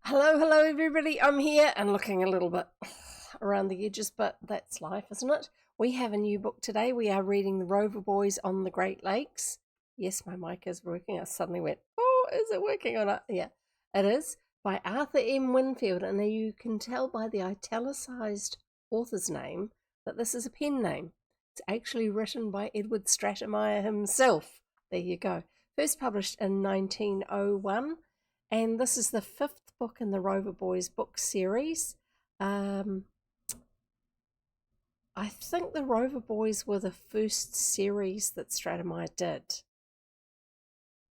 Hello everybody. I'm here and looking a little bit around the edges, but that's life, isn't it? We have a new book today. We are reading The Rover Boys on the Great Lakes. Yes, my mic is working. I suddenly went, oh, is it working or not? Yeah, it is. By Arthur M. Winfield. And you can tell by the italicized author's name that this is a pen name. It's actually written by Edward Stratemeyer himself. There you go. First published in 1901. And this is the fifth book in the Rover Boys book series. I think the Rover Boys were the first series that Stratemeyer did.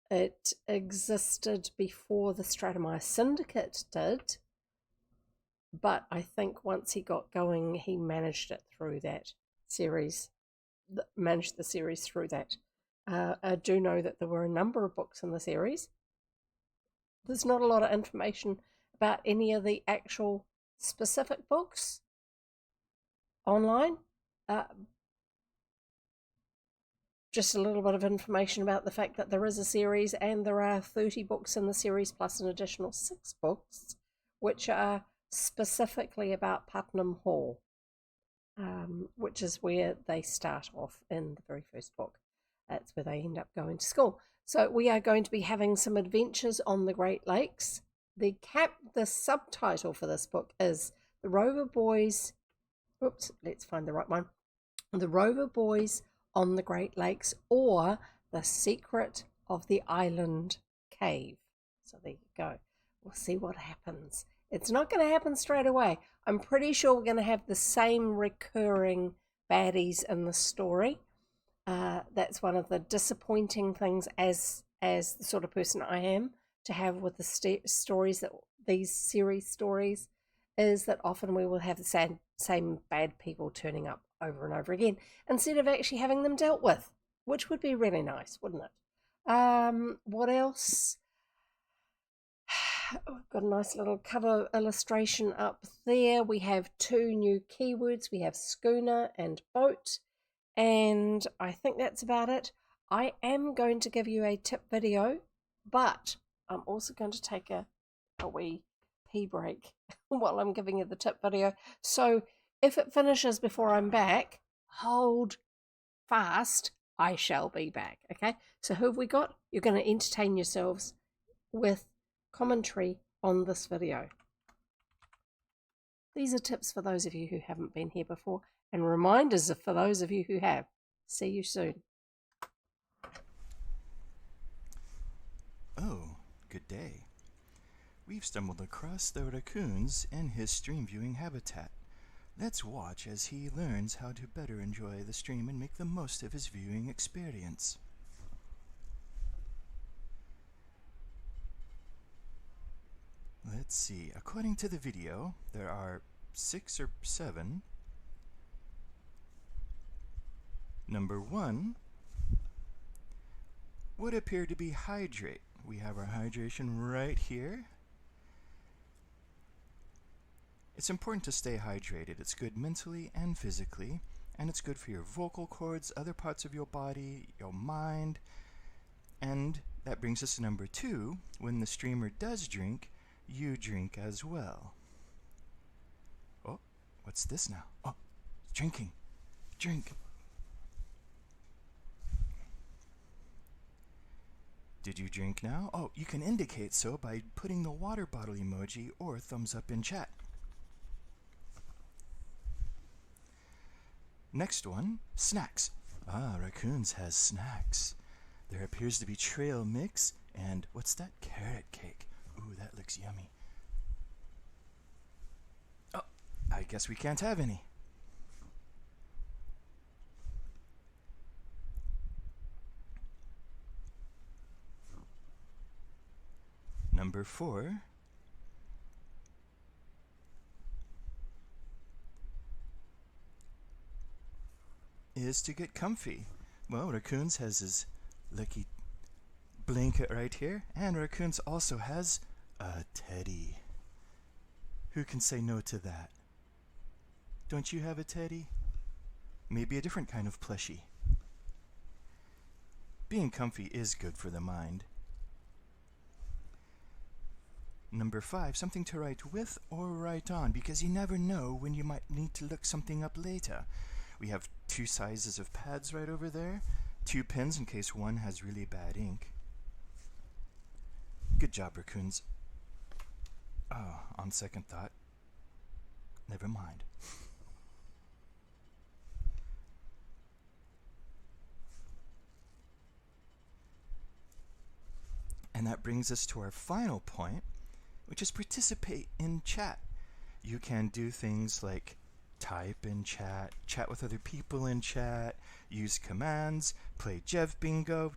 It existed before the Stratemeyer Syndicate did, but I think once he got going, he managed it through that series, managed the series through that. I do know that there were a number of books in the series. There's not a lot of information about any of the actual specific books online. Just a little bit of information about the fact that there is a series and there are 30 books in the series plus an additional 6 books which are specifically about Putnam Hall, which is where they start off in the very first book. That's where they end up going to school. So we are going to be having some adventures on the Great Lakes. The subtitle for this book is The Rover Boys. Oops, let's find the right one. The Rover Boys on the Great Lakes, or The Secret of the Island Cave. So there you go. We'll see what happens. It's not going to happen straight away. I'm pretty sure we're going to have the same recurring baddies in the story. That's one of the disappointing things as the sort of person I am to have with the stories, that these series stories, is that often we will have the same bad people turning up over and over again instead of actually having them dealt with, which would be really nice, wouldn't it? What else? We've got a nice little cover illustration up there. We have 2 new keywords. We have schooner and boat. And I think that's about it. I am going to give you a tip video, but I'm also going to take a wee pee break while I'm giving you the tip video. So if it finishes before I'm back, hold fast. I shall be back. Okay. So who have we got? You're going to entertain yourselves with commentary on this video. These are tips for those of you who haven't been here before, and reminders for those of you who have. See you soon. Oh, good day. We've stumbled across the raccoons in his stream viewing habitat. Let's watch as he learns how to better enjoy the stream and make the most of his viewing experience. Let's see. According to the video, there are 6 or 7. Number 1 would appear to be hydrate. We have our hydration right here. It's important to stay hydrated. It's good mentally and physically, and it's good for your vocal cords, other parts of your body, your mind. And that brings us to number 2. When the streamer does drink, you drink as well. Oh, what's this now? Oh, drinking. Drink. Did you drink now? Oh, you can indicate so by putting the water bottle emoji or thumbs up in chat. Next one, snacks. Ah, raccoons has snacks. There appears to be trail mix and what's that? Carrot cake. Ooh, that looks yummy. Oh, I guess we can't have any. Number 4. Is to get comfy. Well, Raccoons has his lucky blanket right here, and Raccoons also has a teddy. Who can say no to that? Don't you have a teddy? Maybe a different kind of plushie. Being comfy is good for the mind. Number 5, something to write with or write on, because you never know when you might need to look something up later. We have 2 sizes of pads right over there, 2 pens in case one has really bad ink. Good job, raccoons. Oh, on second thought, never mind. And that brings us to our final point, which is participate in chat. You can do things like type in chat, chat with other people in chat, use commands, play Jev Bingo.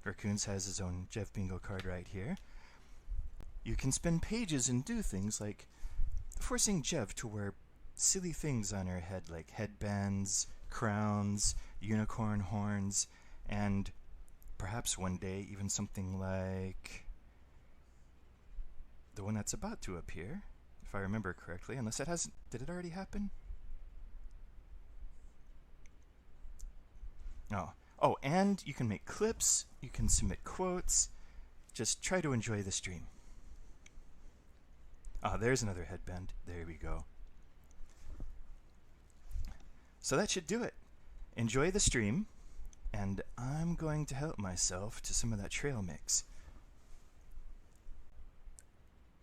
Raccoons has his own Jev Bingo card right here. You can spin pages and do things like forcing Jev to wear silly things on her head like headbands, crowns, unicorn horns, and perhaps one day even something like the one that's about to appear, if I remember correctly, unless it hasn't. Did it already happen? Oh, and you can make clips, you can submit quotes. Just try to enjoy the stream. There's another headband. There we go. So that should do it. Enjoy the stream, and I'm going to help myself to some of that trail mix.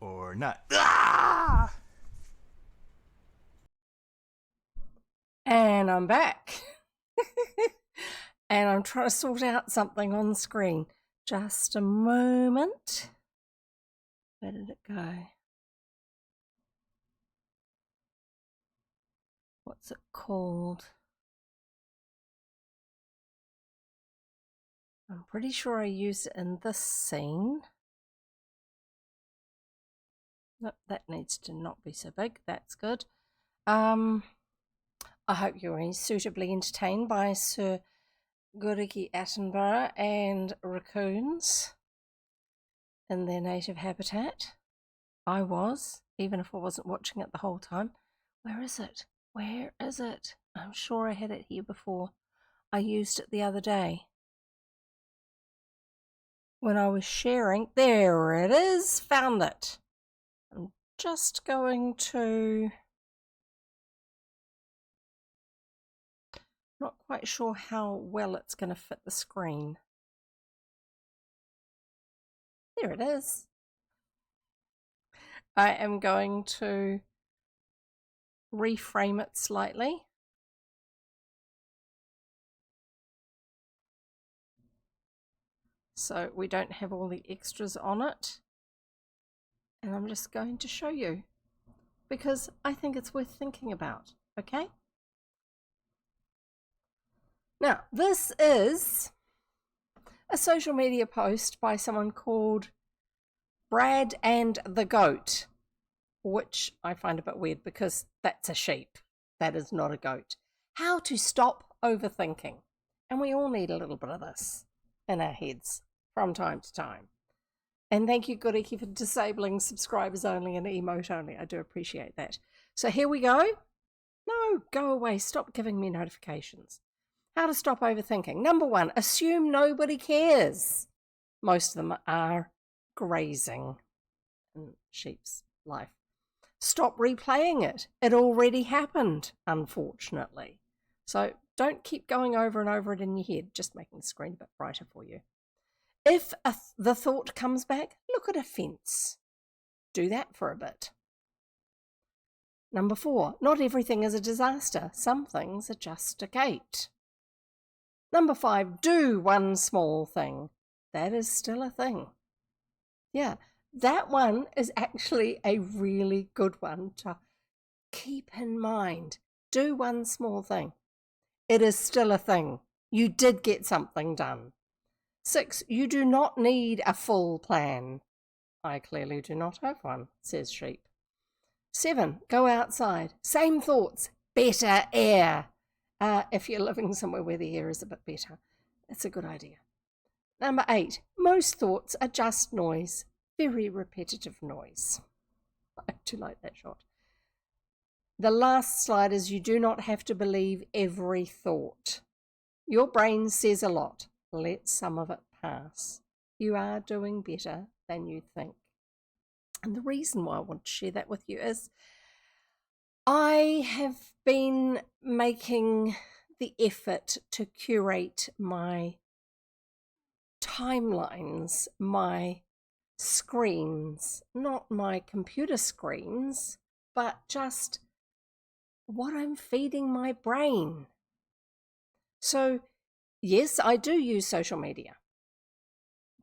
Or not. Ah! And I'm back. And I'm trying to sort out something on screen. Just a moment. Where did it go? What's it called? I'm pretty sure I used it in this scene. Nope, that needs to not be so big. That's good. I hope you're suitably entertained by Sir Guriki Attenborough and raccoons in their native habitat. I was, even if I wasn't watching it the whole time. Where is it? Where is it? I'm sure I had it here before. I used it the other day when I was sharing. There it is. Found it. I'm just going to... Not quite sure how well it's going to fit the screen. There it is. I am going to reframe it slightly. So we don't have all the extras on it. And I'm just going to show you because I think it's worth thinking about, okay? Now, this is a social media post by someone called Brad and the Goat, which I find a bit weird because that's a sheep. That is not a goat. How to stop overthinking. And we all need a little bit of this in our heads from time to time. And thank you, Guriki, for disabling subscribers only and emote only. I do appreciate that. So here we go. No, go away. Stop giving me notifications. How to stop overthinking. Number 1, assume nobody cares. Most of them are grazing in sheep's life. Stop replaying it. It already happened, unfortunately. So don't keep going over and over it in your head, just making the screen a bit brighter for you. If the thought comes back, look at a fence. Do that for a bit. Number 4, not everything is a disaster. Some things are just a gate. Number 5, do one small thing. That is still a thing. Yeah, that one is actually a really good one to keep in mind. Do one small thing. It is still a thing. You did get something done. 6, you do not need a full plan. I clearly do not have one, says Sheep. 7, go outside. Same thoughts, better air. If you're living somewhere where the air is a bit better, it's a good idea. Number 8, most thoughts are just noise. Very repetitive noise. I do like that shot. The last slide is you do not have to believe every thought. Your brain says a lot. Let some of it pass. You are doing better than you think. And the reason why I want to share that with you is I have been making the effort to curate my timelines, my screens, not my computer screens, but just what I'm feeding my brain. So, yes, I do use social media,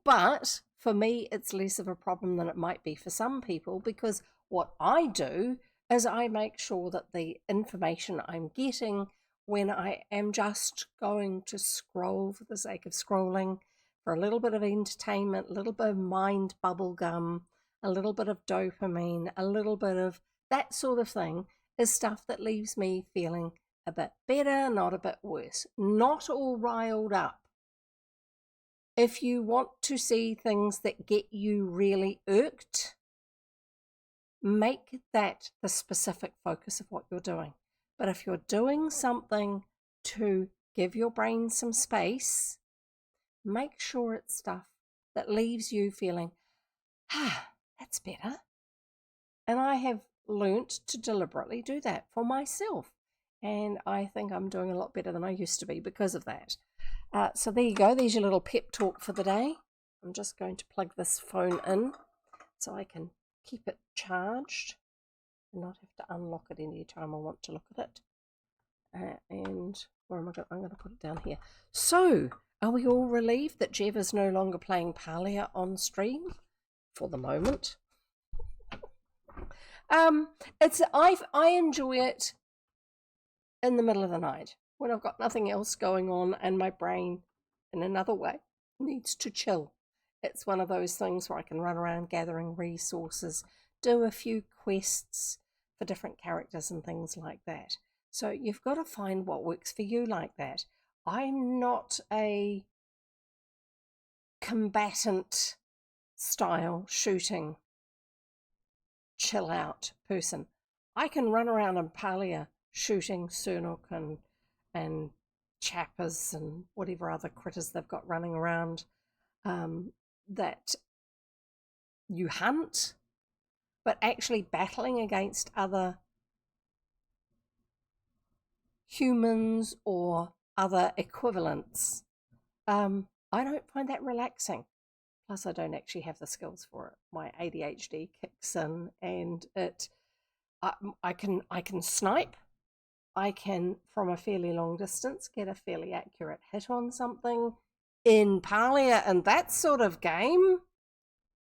but for me, it's less of a problem than it might be for some people, because what I do is I make sure that the information I'm getting when I am just going to scroll for the sake of scrolling, for a little bit of entertainment, a little bit of mind bubble gum, a little bit of dopamine, a little bit of that sort of thing, is stuff that leaves me feeling a bit better, not a bit worse, not all riled up. If you want to see things that get you really irked, make that the specific focus of what you're doing. But if you're doing something to give your brain some space, make sure it's stuff that leaves you feeling, that's better. And I have learnt to deliberately do that for myself. And I think I'm doing a lot better than I used to be because of that. So there you go. There's your little pep talk for the day. I'm just going to plug this phone in so I can keep it charged and not have to unlock it any time I want to look at it. And where am I going? I'm going to put it down here. So, are we all relieved that Jeff is no longer playing Palia on stream for the moment? I enjoy it in the middle of the night when I've got nothing else going on and my brain, in another way, needs to chill. It's one of those things where I can run around gathering resources, do a few quests for different characters and things like that. So you've got to find what works for you like that. I'm not a combatant style shooting chill out person. I can run around in Palia shooting Sernuk and chappers and whatever other critters they've got running around that you hunt, but actually battling against other humans or other equivalents, I don't find that relaxing. Plus, I don't actually have the skills for it. My ADHD kicks in, and I can snipe. I can, from a fairly long distance, get a fairly accurate hit on something in Palia and that sort of game.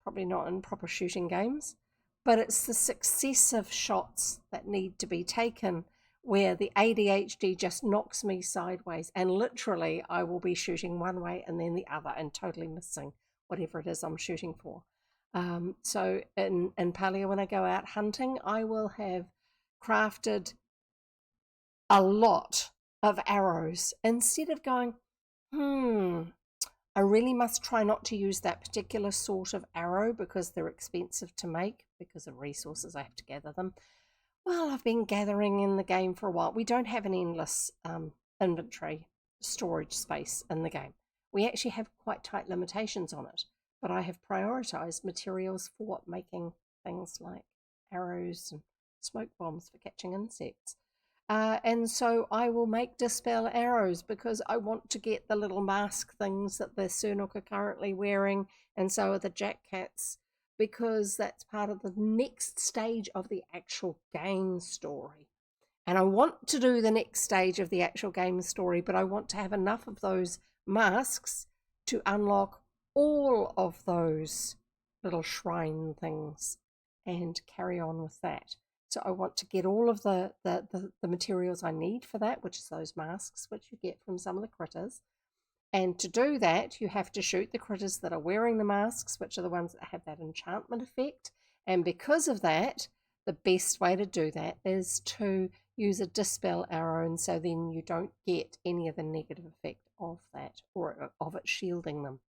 Probably not in proper shooting games, but it's the successive shots that need to be taken where the ADHD just knocks me sideways, and literally I will be shooting one way and then the other and totally missing whatever it is I'm shooting for. So in Palia, when I go out hunting, I will have crafted a lot of arrows instead of going, I really must try not to use that particular sort of arrow because they're expensive to make because of resources I have to gather them. Well, I've been gathering in the game for a while. We don't have an endless inventory storage space in the game. We actually have quite tight limitations on it, but I have prioritized materials for making things like arrows and smoke bombs for catching insects. And so I will make dispel arrows because I want to get the little mask things that the Sernuk are currently wearing, and so are the Jack Cats, because that's part of the next stage of the actual game story. And I want to do the next stage of the actual game story, but I want to have enough of those masks to unlock all of those little shrine things and carry on with that. So I want to get all of the materials I need for that, which is those masks, which you get from some of the critters. And to do that, you have to shoot the critters that are wearing the masks, which are the ones that have that enchantment effect. And because of that, the best way to do that is to use a dispel arrow, and so then you don't get any of the negative effect of that or of it shielding them.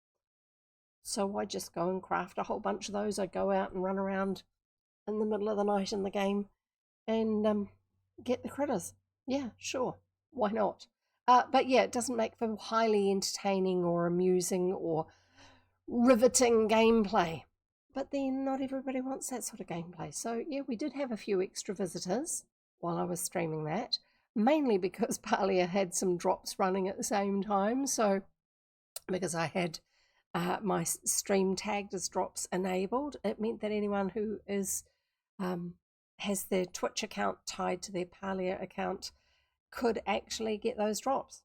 So I just go and craft a whole bunch of those. I go out and run around in the middle of the night in the game and get the critters. Yeah, sure. Why not? But yeah, it doesn't make for highly entertaining or amusing or riveting gameplay. but then not everybody wants that sort of gameplay. So yeah, we did have a few extra visitors while I was streaming that, mainly because Palia had some drops running at the same time. So because I had my stream tagged as drops enabled, it meant that anyone who is has their Twitch account tied to their Palia account could actually get those drops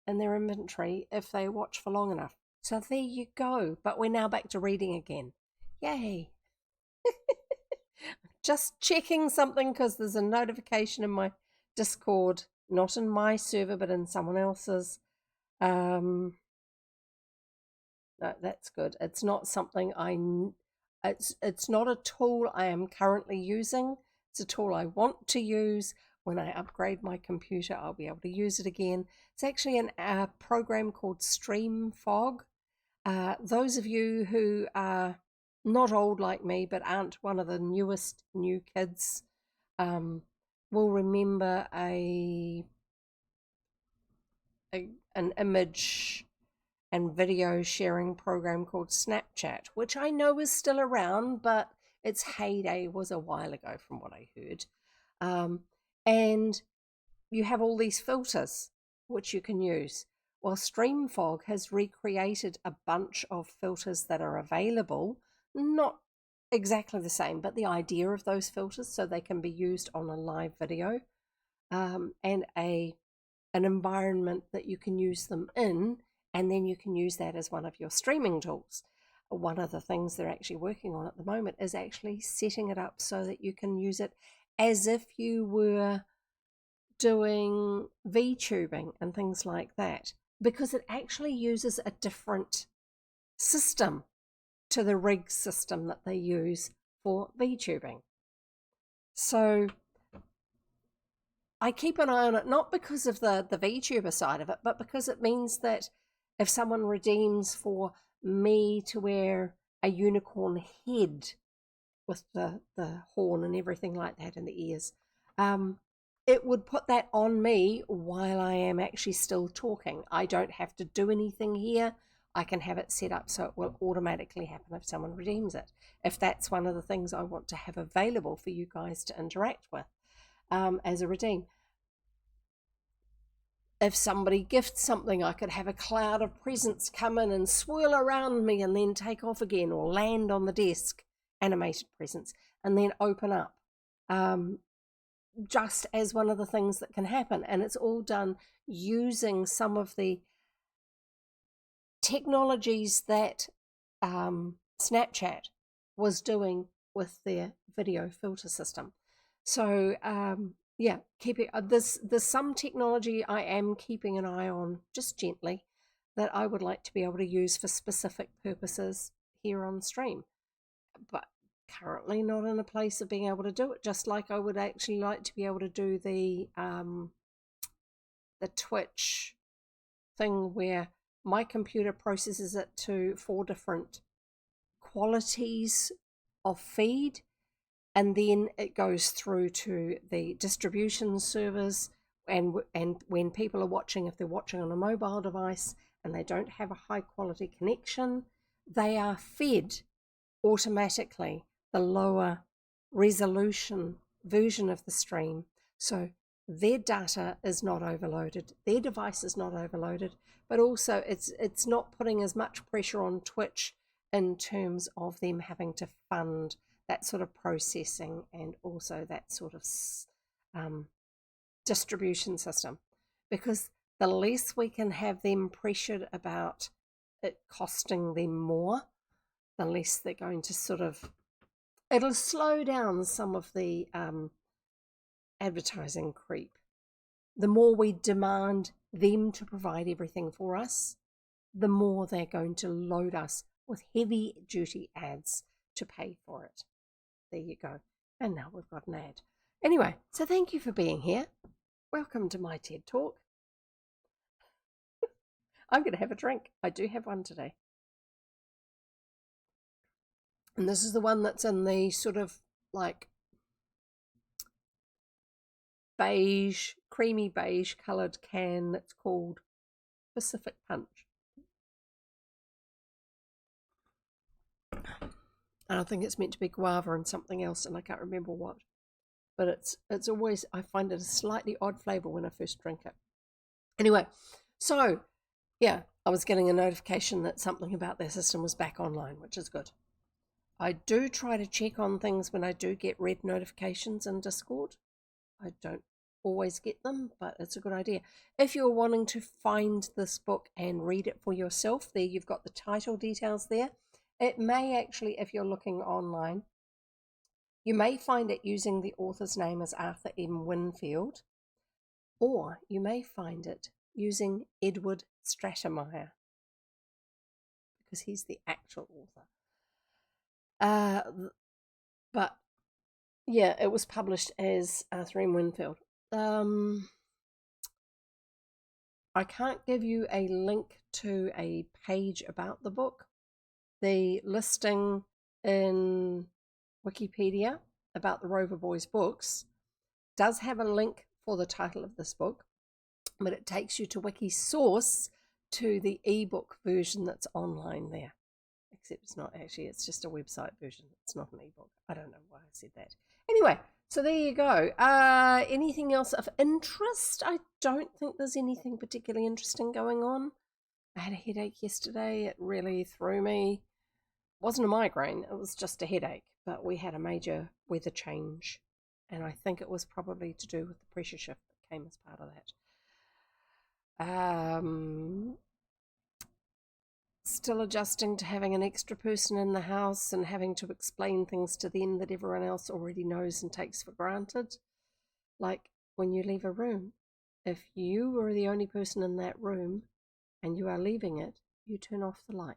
in their inventory if they watch for long enough. So there you go. But we're now back to reading again. Yay. Just checking something because there's a notification in my Discord, not in my server, but in someone else's. No, that's good. It's not something it's not a tool I am currently using. It's a tool I want to use. When I upgrade my computer, I'll be able to use it again. It's actually a program called StreamFog. Those of you who are not old like me, but aren't one of the newest new kids, will remember an image and video sharing program called Snapchat, which I know is still around, but its heyday was a while ago from what I heard. And you have all these filters which you can use. Well, StreamFog has recreated a bunch of filters that are available, not exactly the same, but the idea of those filters so they can be used on a live video, and an environment that you can use them in, and then you can use that as one of your streaming tools. One of the things they're actually working on at the moment is actually setting it up so that you can use it as if you were doing VTubing and things like that, because it actually uses a different system to the rig system that they use for VTubing. So I keep an eye on it, not because of the VTuber side of it, but because it means that if someone redeems for me to wear a unicorn head with the horn and everything like that in the ears, it would put that on me while I am actually still talking. I don't have to do anything here. I can have it set up so it will automatically happen if someone redeems it, if that's one of the things I want to have available for you guys to interact with as a redeem. If somebody gifts something, I could have a cloud of presents come in and swirl around me and then take off again, or land on the desk, animated presents, and then open up. Just as one of the things that can happen. And it's all done using some of the technologies that Snapchat was doing with their video filter system. So yeah, there's some technology I am keeping an eye on, just gently, that I would like to be able to use for specific purposes here on stream, but currently not in a place of being able to do it, just like I would actually like to be able to do the Twitch thing where my computer processes it to 4 different qualities of feed, and then it goes through to the distribution servers, and when people are watching, if they're watching on a mobile device and they don't have a high quality connection, they are fed automatically the lower resolution version of the stream, so their data is not overloaded, their device is not overloaded, but also it's not putting as much pressure on Twitch in terms of them having to fund that sort of processing and also that sort of distribution system, because the less we can have them pressured about it costing them more, the less they're going to sort of, it'll slow down some of the advertising creep. The more we demand them to provide everything for us, the more they're going to load us with heavy duty ads to pay for it. There you go. And now we've got an ad. Anyway, so thank you for being here. Welcome to my TED Talk. I'm going to have a drink. I do have one today. And this is the one that's in the sort of like beige, creamy beige coloured can. It's called Pacific Punch. And I think it's meant to be guava and something else, and I can't remember what. But it's always, I find it a slightly odd flavour when I first drink it. Anyway, so yeah, I was getting a notification that something about their system was back online, which is good. I do try to check on things when I do get red notifications in Discord. I don't always get them, but it's a good idea. If you're wanting to find this book and read it for yourself, there you've got the title details there. It may actually, if you're looking online, you may find it using the author's name as Arthur M. Winfield, or you may find it using Edward Stratemeyer, because he's the actual author. But yeah, it was published as Arthur M. Winfield. I can't give you a link to a page about the book. The listing in Wikipedia about the Rover Boys books does have a link for the title of this book, but it takes you to Wikisource to the ebook version that's online there. Except it's not actually, it's just a website version. It's not an ebook. I don't know why I said that. Anyway, so there you go. Anything else of interest? I don't think there's anything particularly interesting going on. I had a headache yesterday. It really threw me. It wasn't a migraine. It was just a headache. But we had a major weather change. And I think it was probably to do with the pressure shift that came as part of that. Still adjusting to having an extra person in the house and having to explain things to them that everyone else already knows and takes for granted. Like when you leave a room, if you were the only person in that room and you are leaving it, you turn off the light.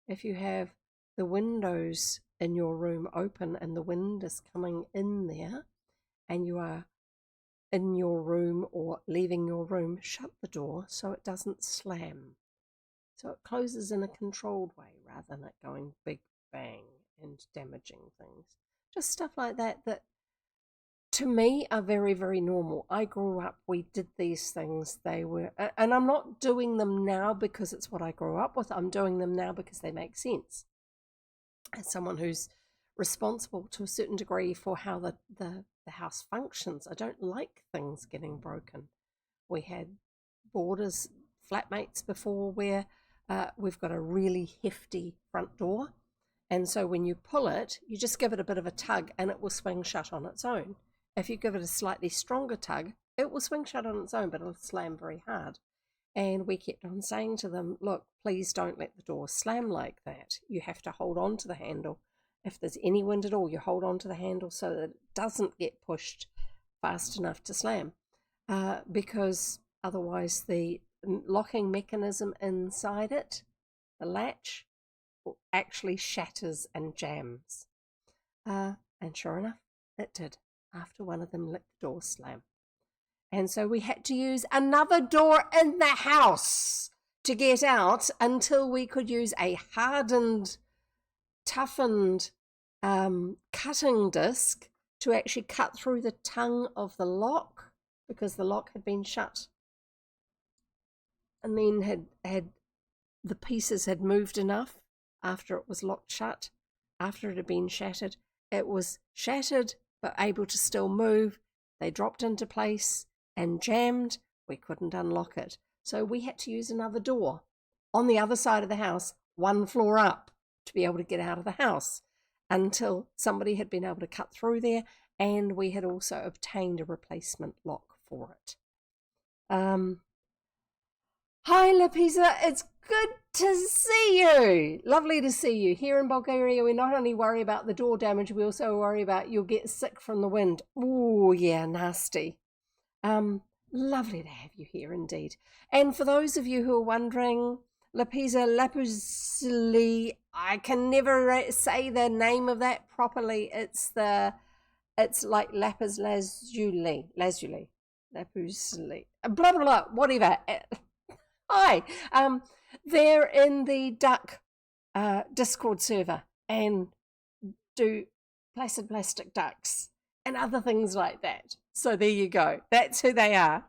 If you have the windows in your room open and the wind is coming in there and you are in your room or leaving your room, shut the door so it doesn't slam. So it closes in a controlled way rather than it going big bang and damaging things. Just stuff like that that to me are very, very normal. I grew up, we did these things. They were, and I'm not doing them now because it's what I grew up with. I'm doing them now because they make sense. As someone who's responsible to a certain degree for how the house functions, I don't like things getting broken. We had boarders, flatmates before where we've got a really hefty front door. And so when you pull it, you just give it a bit of a tug and it will swing shut on its own. If you give it a slightly stronger tug, it will swing shut on its own, but it'll slam very hard. And we kept on saying to them, look, please don't let the door slam like that. You have to hold on to the handle. If there's any wind at all, you hold on to the handle so that it doesn't get pushed fast enough to slam. Because otherwise the locking mechanism inside it, the latch, actually shatters and jams. And sure enough, it did after one of them let the door slam. And so we had to use another door in the house to get out until we could use a hardened, toughened cutting disc to actually cut through the tongue of the lock because the lock had been shut. And then had the pieces had moved enough after it was locked shut, after it had been shattered. It was shattered but able to still move. They dropped into place and jammed. We couldn't unlock it. So we had to use another door on the other side of the house, one floor up, to be able to get out of the house until somebody had been able to cut through there, and we had also obtained a replacement lock for it. Hi, Lapisa. It's good to see you. Lovely to see you. Here in Bulgaria, we not only worry about the door damage, we also worry about you'll get sick from the wind. Oh, yeah, nasty. Lovely to have you here indeed. And for those of you who are wondering, Lapisa Lapuzli, I can never say the name of that properly. It's like lapis lazuli, Lapuzli, blah, blah, blah, whatever. Hi, they're in the Duck Discord server and do placid plastic ducks and other things like that. So there you go. That's who they are.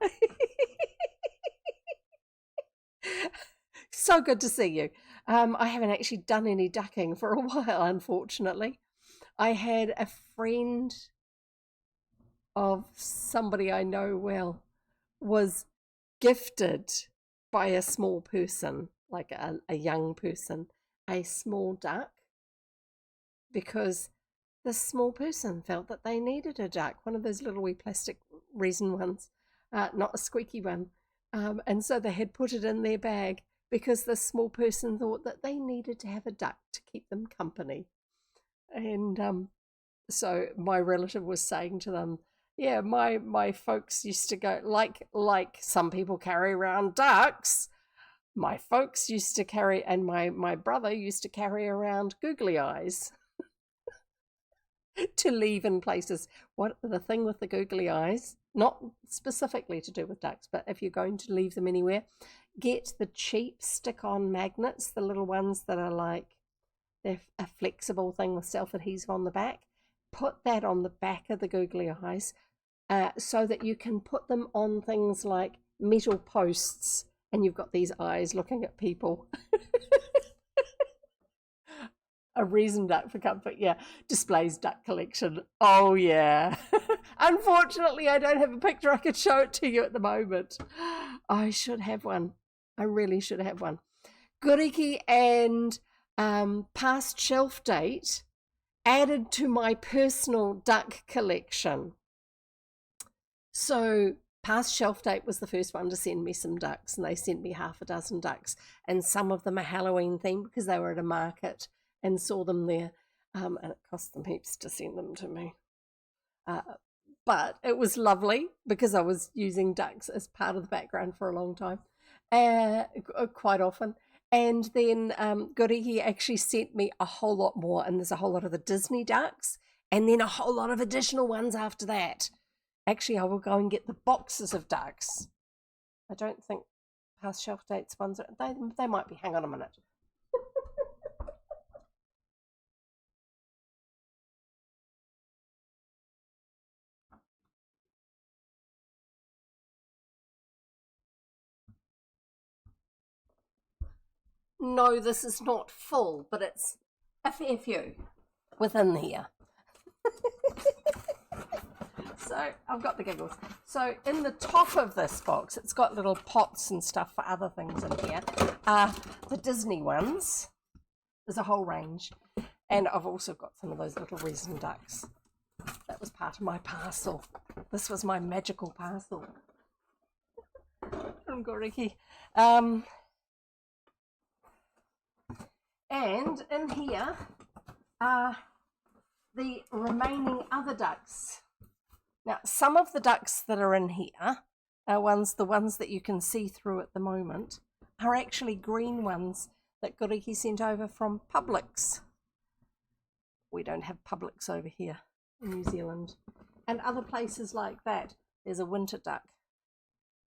So good to see you. I haven't actually done any ducking for a while, unfortunately. I had a friend of somebody I know well was gifted by a small person, like a young person, a small duck because the small person felt that they needed a duck, one of those little wee plastic resin ones, not a squeaky one. And so they had put it in their bag because the small person thought that they needed to have a duck to keep them company. And so my relative was saying to them, yeah, my folks used to go, like some people carry around ducks, my folks used to carry, and my brother used to carry around googly eyes to leave in places. What the thing with the googly eyes, not specifically to do with ducks, but if you're going to leave them anywhere, get the cheap stick-on magnets, the little ones that are like, they're a flexible thing with self-adhesive on the back. Put that on the back of the googly eyes so that you can put them on things like metal posts and you've got these eyes looking at people. A reason duck for comfort, yeah. Displays duck collection. Oh, yeah. Unfortunately, I don't have a picture I could show it to you at the moment. I should have one. I really should have one. Guriki and past shelf date added to my personal duck collection. So past shelf date was the first one to send me some ducks, and they sent me half a dozen ducks, and some of them are Halloween themed because they were at a market and saw them there, and it cost them heaps to send them to me. But it was lovely because I was using ducks as part of the background for a long time, quite often. And then Guriki actually sent me a whole lot more, and there's a whole lot of the Disney ducks, and then a whole lot of additional ones after that. Actually, I will go and get the boxes of ducks. I don't think past shelf dates ones are, they might be. Hang on a minute. No, this is not full, but it's a fair few within here. So I've got the giggles. So in the top of this box, it's got little pots and stuff for other things in here. The Disney ones, there's a whole range. And I've also got some of those little resin ducks. That was part of my parcel. This was my magical parcel from Guriki. And in here are the remaining other ducks. Now, some of the ducks that are in here are the ones that you can see through at the moment, are actually green ones that Guriki sent over from Publix. We don't have Publix over here in New Zealand. And other places like that. There's a winter duck.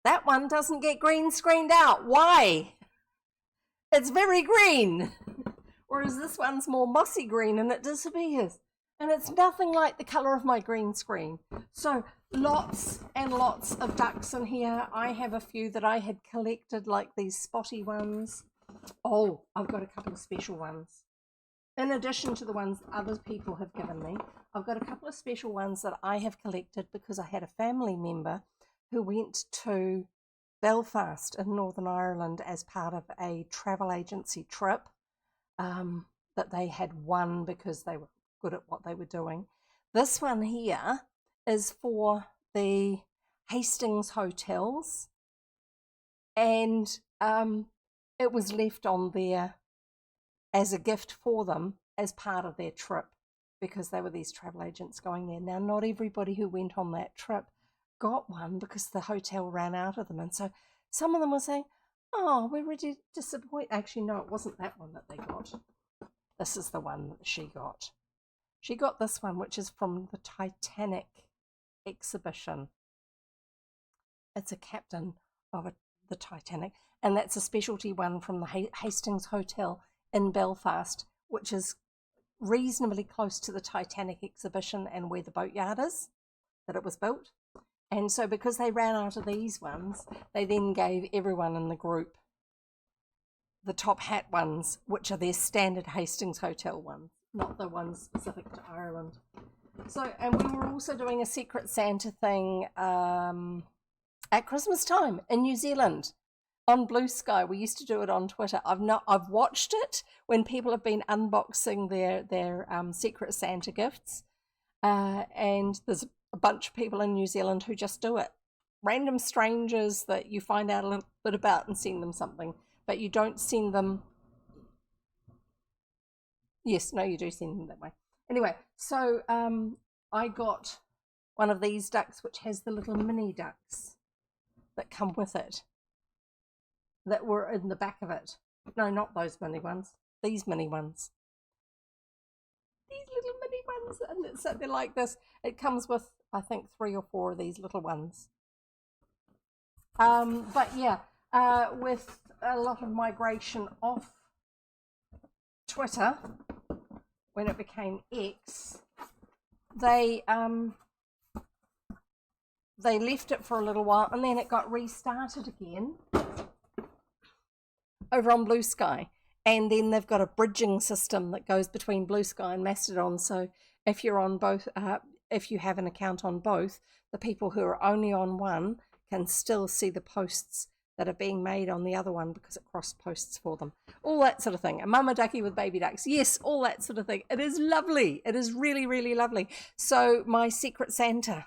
That one doesn't get green screened out. Why? It's very green. Whereas this one's more mossy green and it disappears. And it's nothing like the colour of my green screen. So lots and lots of ducks in here. I have a few that I had collected, like these spotty ones. Oh, I've got a couple of special ones. In addition to the ones other people have given me, I've got a couple of special ones that I have collected because I had a family member who went to Belfast in Northern Ireland as part of a travel agency trip that they had won because they were good at what they were doing. This one here is for the Hastings hotels, and it was left on there as a gift for them as part of their trip because they were these travel agents going there. Now, not everybody who went on that trip got one because the hotel ran out of them, and so some of them were saying, oh, we're really disappointed. Actually, no, it wasn't that one that they got. This is the one that she got. She got this one, which is from the Titanic exhibition. It's a captain of the Titanic, and that's a specialty one from the Hastings Hotel in Belfast, which is reasonably close to the Titanic exhibition and where the boatyard is, that it was built. And so because they ran out of these ones, they then gave everyone in the group the top hat ones, which are their standard Hastings Hotel ones, not the ones specific to Ireland. So, and we were also doing a Secret Santa thing at Christmas time in New Zealand on Blue Sky. We used to do it on Twitter. I've watched it when people have been unboxing their Secret Santa gifts, and there's a bunch of people in New Zealand who just do it. Random strangers that you find out a little bit about and send them something, but you don't send them. Yes, no, you do send them that way. Anyway, so I got one of these ducks, which has the little mini ducks that come with it, that were in the back of it. No, not those mini ones. These mini ones. These little mini ones, and it's something like this. It comes with, I think, 3 or 4 of these little ones. But yeah, with a lot of migration off Twitter, when it became X, they left it for a little while, and then it got restarted again over on Blue Sky. And then they've got a bridging system that goes between Blue Sky and Mastodon. So if you're on both, if you have an account on both, the people who are only on one can still see the posts that are being made on the other one because it cross posts for them. All that sort of thing. A mama ducky with baby ducks. Yes, all that sort of thing. It is lovely. It is really, really lovely. So my Secret Santa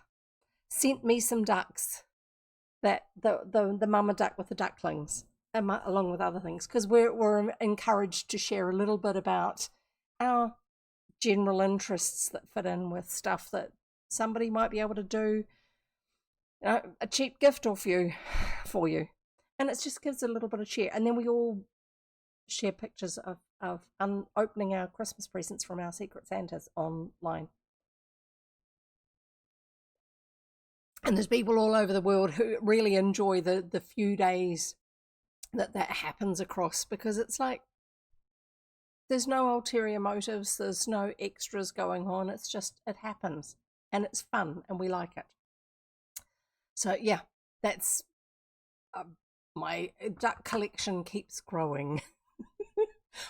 sent me some ducks, that the mama duck with the ducklings, along with other things, because we're encouraged to share a little bit about our general interests that fit in with stuff that somebody might be able to do, a cheap gift or for you. And it just gives a little bit of cheer. And then we all share pictures of opening our Christmas presents from our Secret Santas online. And there's people all over the world who really enjoy the few days that happens across, because it's like there's no ulterior motives, there's no extras going on. It's just, it happens, and it's fun, and we like it. So yeah, that's my duck collection keeps growing.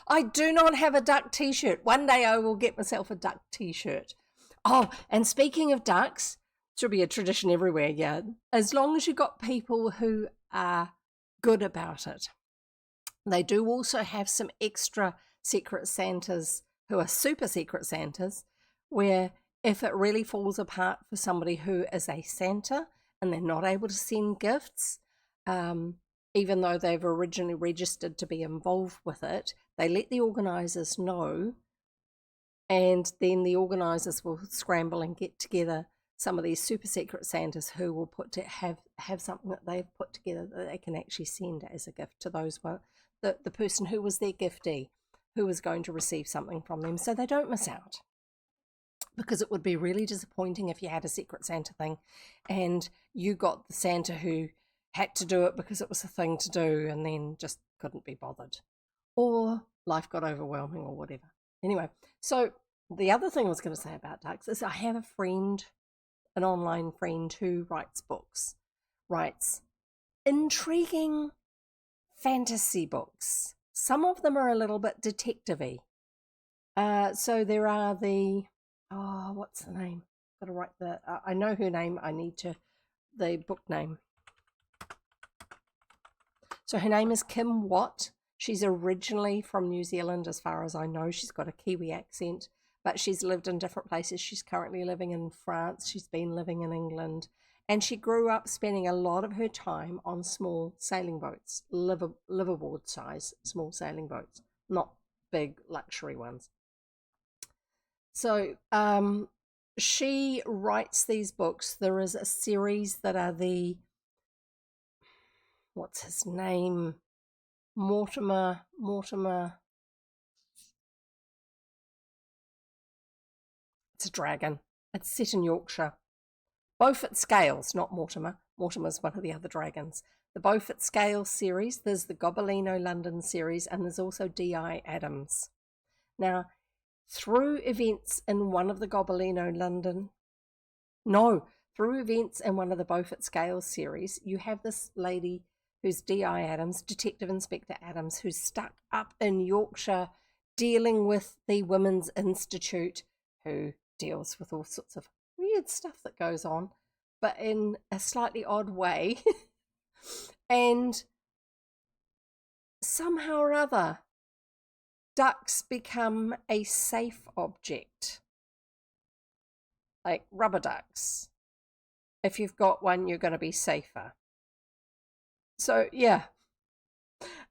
I do not have a duck t-shirt. One day I will get myself a duck t-shirt. Oh, and speaking of ducks, should be a tradition everywhere, yeah. As long as you've got people who are good about it. They do also have some extra Secret Santas who are super Secret Santas, where if it really falls apart for somebody who is a Santa and they're not able to send gifts, even though they've originally registered to be involved with it, they let the organisers know, and then the organisers will scramble and get together some of these super secret Santas who will have something that they've put together that they can actually send as a gift to those, the person who was their giftee, who was going to receive something from them, so they don't miss out. Because it would be really disappointing if you had a Secret Santa thing and you got the Santa who had to do it because it was a thing to do and then just couldn't be bothered, or life got overwhelming or whatever. Anyway, so the other thing I was going to say about ducks is I have a friend, an online friend, who writes books, writes intriguing fantasy books. Some of them are a little bit detective-y. So there are what's the name? Got to write I know her name. I need the book name. So her name is Kim Watt. She's originally from New Zealand, as far as I know. She's got a Kiwi accent, but she's lived in different places. She's currently living in France. She's been living in England. And she grew up spending a lot of her time on small sailing boats, liverboard size small sailing boats, not big luxury ones. So she writes these books. There is a series that are what's his name? Mortimer. It's a dragon. It's set in Yorkshire. Beaufort Scales, not Mortimer. Mortimer's one of the other dragons. The Beaufort Scales series, there's the Gobelino London series, and there's also D.I. Adams. Now, through events in one of the Gobelino London, through events in one of the Beaufort Scales series, you have this lady who's D.I. Adams, Detective Inspector Adams, who's stuck up in Yorkshire dealing with the Women's Institute, who deals with all sorts of weird stuff that goes on, but in a slightly odd way. And somehow or other, ducks become a safe object, like rubber ducks. If you've got one, you're going to be safer. So, yeah,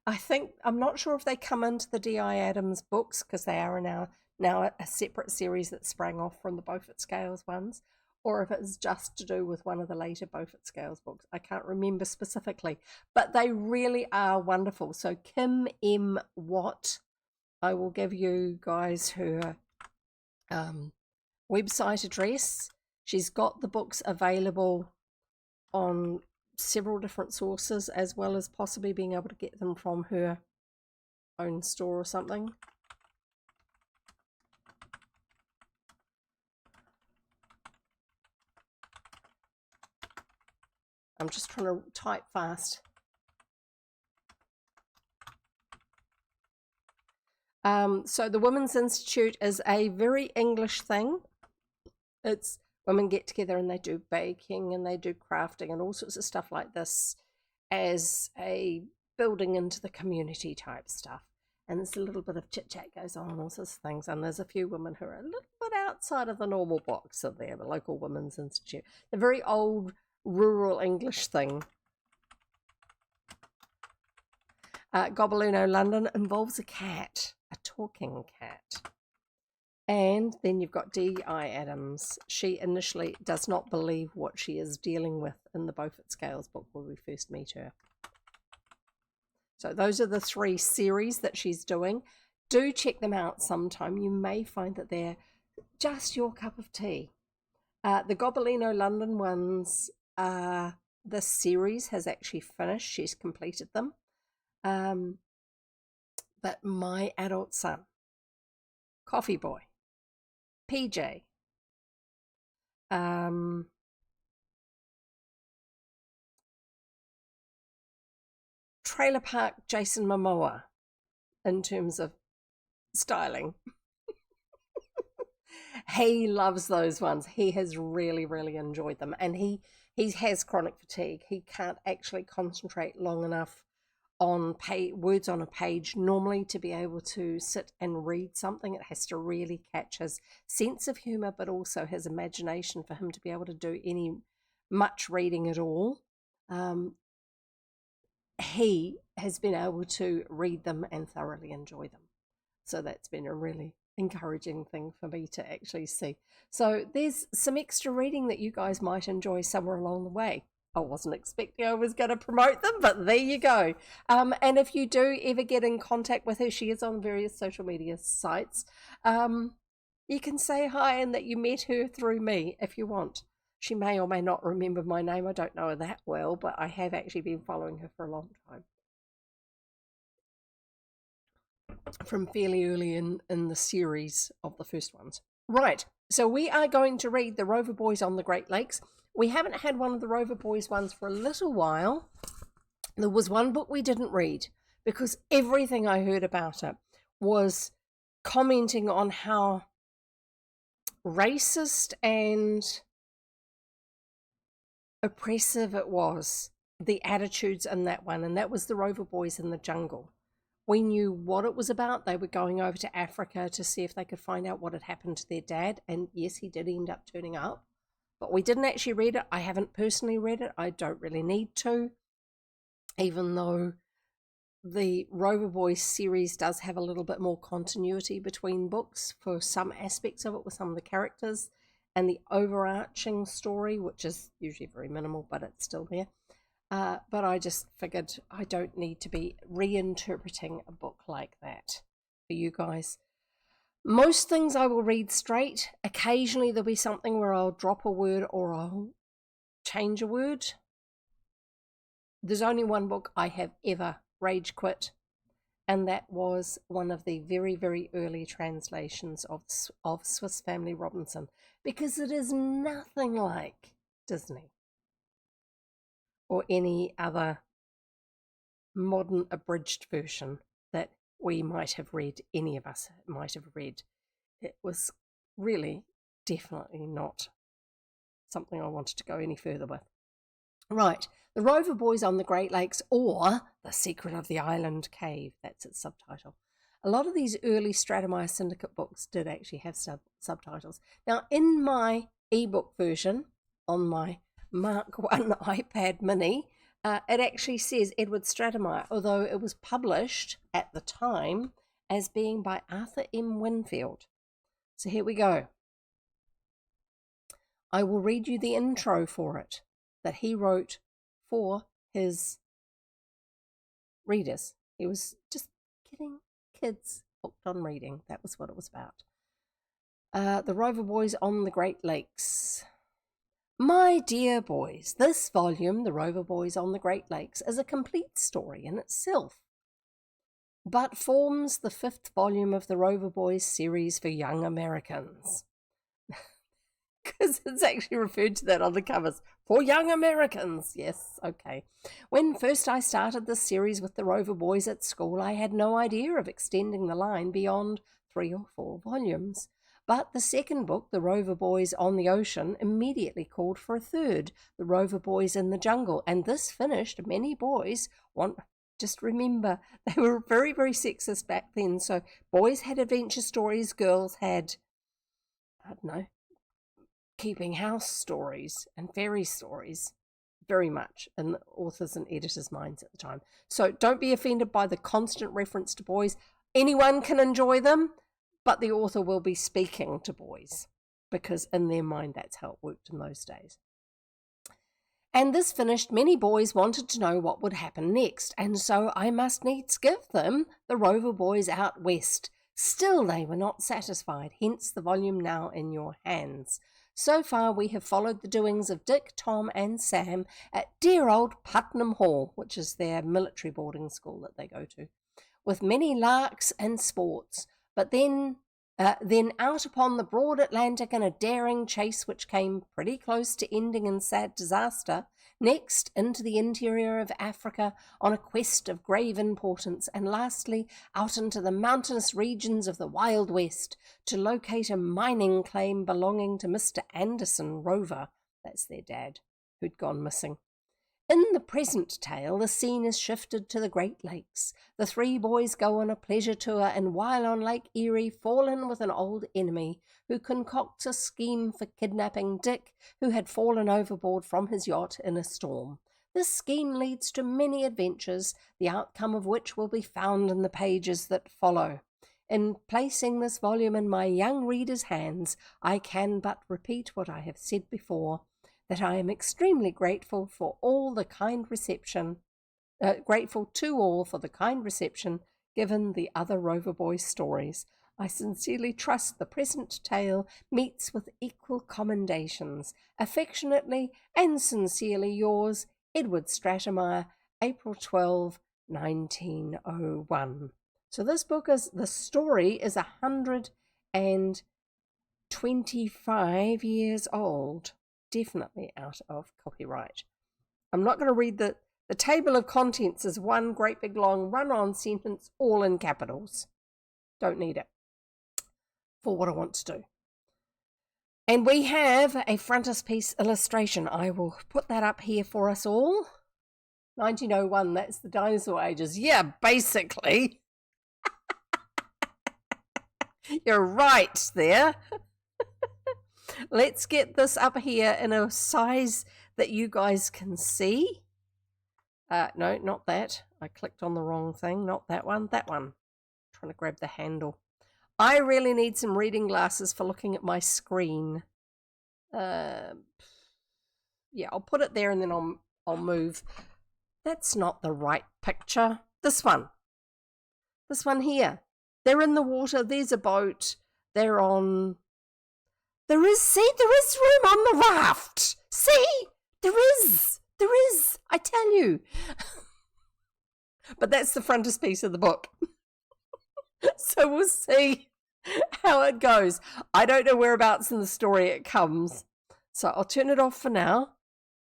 I'm not sure if they come into the D.I. Adams books, because they are now a separate series that sprang off from the Beaufort Scales ones, or if it's just to do with one of the later Beaufort Scales books. I can't remember specifically, but they really are wonderful. So Kim M. Watt, I will give you guys her website address. She's got the books available on several different sources, as well as possibly being able to get them from her own store or something. I'm just trying to type fast. So the Women's Institute is a very English thing. It's women get together and they do baking and they do crafting and all sorts of stuff like this as a building into the community type stuff. And there's a little bit of chit chat goes on, all sorts of things. And there's a few women who are a little bit outside of the normal box of there, the local Women's Institute. The very old rural English thing. Gobelino London involves a cat, a talking cat. And then you've got D.I. Adams. She initially does not believe what she is dealing with in the Beaufort Scales book where we first meet her. So those are the 3 series that she's doing. Do check them out sometime. You may find that they're just your cup of tea. The Gobelino London ones, the series has actually finished. She's completed them. But My Adult Son, Coffee Boy, PJ, Trailer Park Jason Momoa in terms of styling. He loves those ones. He has really, really enjoyed them. And he has chronic fatigue. He can't actually concentrate long enough on words on a page normally to be able to sit and read something. It has to really catch his sense of humor, but also his imagination for him to be able to do much reading at all. He has been able to read them and thoroughly enjoy them. So that's been a really encouraging thing for me to actually see. So there's some extra reading that you guys might enjoy somewhere along the way. I wasn't expecting I was going to promote them, but there you go. And if you do ever get in contact with her, she is on various social media sites. You can say hi and that you met her through me if you want. She may or may not remember my name. I don't know her that well, but I have actually been following her for a long time. From fairly early in the series of the first ones. Right, so we are going to read the Rover Boys on the Great Lakes. We haven't had one of the Rover Boys ones for a little while. There was one book we didn't read because everything I heard about it was commenting on how racist and oppressive it was, the attitudes in that one, and that was the Rover Boys in the Jungle. We knew what it was about. They were going over to Africa to see if they could find out what had happened to their dad. And yes, he did end up turning up. But we didn't actually read it. I haven't personally read it. I don't really need to. Even though the Rover Boys series does have a little bit more continuity between books for some aspects of it with some of the characters. And the overarching story, which is usually very minimal, but it's still there. But I just figured I don't need to be reinterpreting a book like that for you guys. Most things I will read straight. Occasionally there'll be something where I'll drop a word or I'll change a word. There's only one book I have ever rage quit, and that was one of the very, very early translations of Swiss Family Robinson, because it is nothing like Disney or any other modern abridged version that we might have read, any of us might have read. It was really definitely not something I wanted to go any further with. Right, The Rover Boys on the Great Lakes, or The Secret of the Island Cave, that's its subtitle. A lot of these early Stratemeyer Syndicate books did actually have subtitles. Now, in my ebook version on my Mark I iPad mini, it actually says Edward Stratemeyer, although it was published at the time as being by Arthur M. Winfield. So here we go. I will read you the intro for it that he wrote for his readers. He was just getting kids hooked on reading. That was what it was about. The Rover Boys on the Great Lakes. My dear boys, this volume, The Rover Boys on the Great Lakes, is a complete story in itself, but forms the 5th volume of the Rover Boys series for young Americans. Because it's actually referred to that on the covers. For young Americans. Yes, okay. When first I started this series with the Rover Boys at school, I had no idea of extending the line beyond 3 or 4 volumes. But the second book, The Rover Boys on the Ocean, immediately called for a third, The Rover Boys in the Jungle. And this finished, many boys just remember, they were very, very sexist back then. So boys had adventure stories, girls had, I don't know, keeping house stories and fairy stories, very much in the authors' and editors' minds at the time. So don't be offended by the constant reference to boys. Anyone can enjoy them, but the author will be speaking to boys, because in their mind that's how it worked in those days. And this finished, many boys wanted to know what would happen next, and so I must needs give them The Rover Boys Out West. Still they were not satisfied, hence the volume now in your hands. So far we have followed the doings of Dick, Tom and Sam at dear old Putnam Hall, which is their military boarding school that they go to, with many larks and sports, but then out upon the broad Atlantic in a daring chase which came pretty close to ending in sad disaster, next into the interior of Africa on a quest of grave importance, and lastly out into the mountainous regions of the Wild West to locate a mining claim belonging to Mr. Anderson Rover, that's their dad, who'd gone missing. In the present tale, the scene is shifted to the Great Lakes. The 3 boys go on a pleasure tour, and while on Lake Erie, fall in with an old enemy who concocts a scheme for kidnapping Dick, who had fallen overboard from his yacht in a storm. This scheme leads to many adventures, the outcome of which will be found in the pages that follow. In placing this volume in my young reader's hands, I can but repeat what I have said before, that I am extremely grateful for all the kind reception, grateful to all for the kind reception given the other Rover Boys stories. I sincerely trust the present tale meets with equal commendations. Affectionately and sincerely yours, Edward Stratemeyer, April 12, 1901. So this book is, the story is 125 years old. Definitely out of copyright. I'm not going to read the table of contents is one great big long run-on sentence, all in capitals. Don't need it for what I want to do. And we have a frontispiece illustration. I will put that up here for us all. 1901, that's the dinosaur ages. Yeah, basically. You're right there. Let's get this up here in a size that you guys can see. No, not that. I clicked on the wrong thing. Not that one. That one. Trying to grab the handle. I really need some reading glasses for looking at my screen. Yeah, I'll put it there and then I'll move. That's not the right picture. This one. This one here. They're in the water. There's a boat. They're on... There is room on the raft. See? There is, I tell you. But that's the frontispiece of the book. So we'll see how it goes. I don't know whereabouts in the story it comes. So I'll turn it off for now.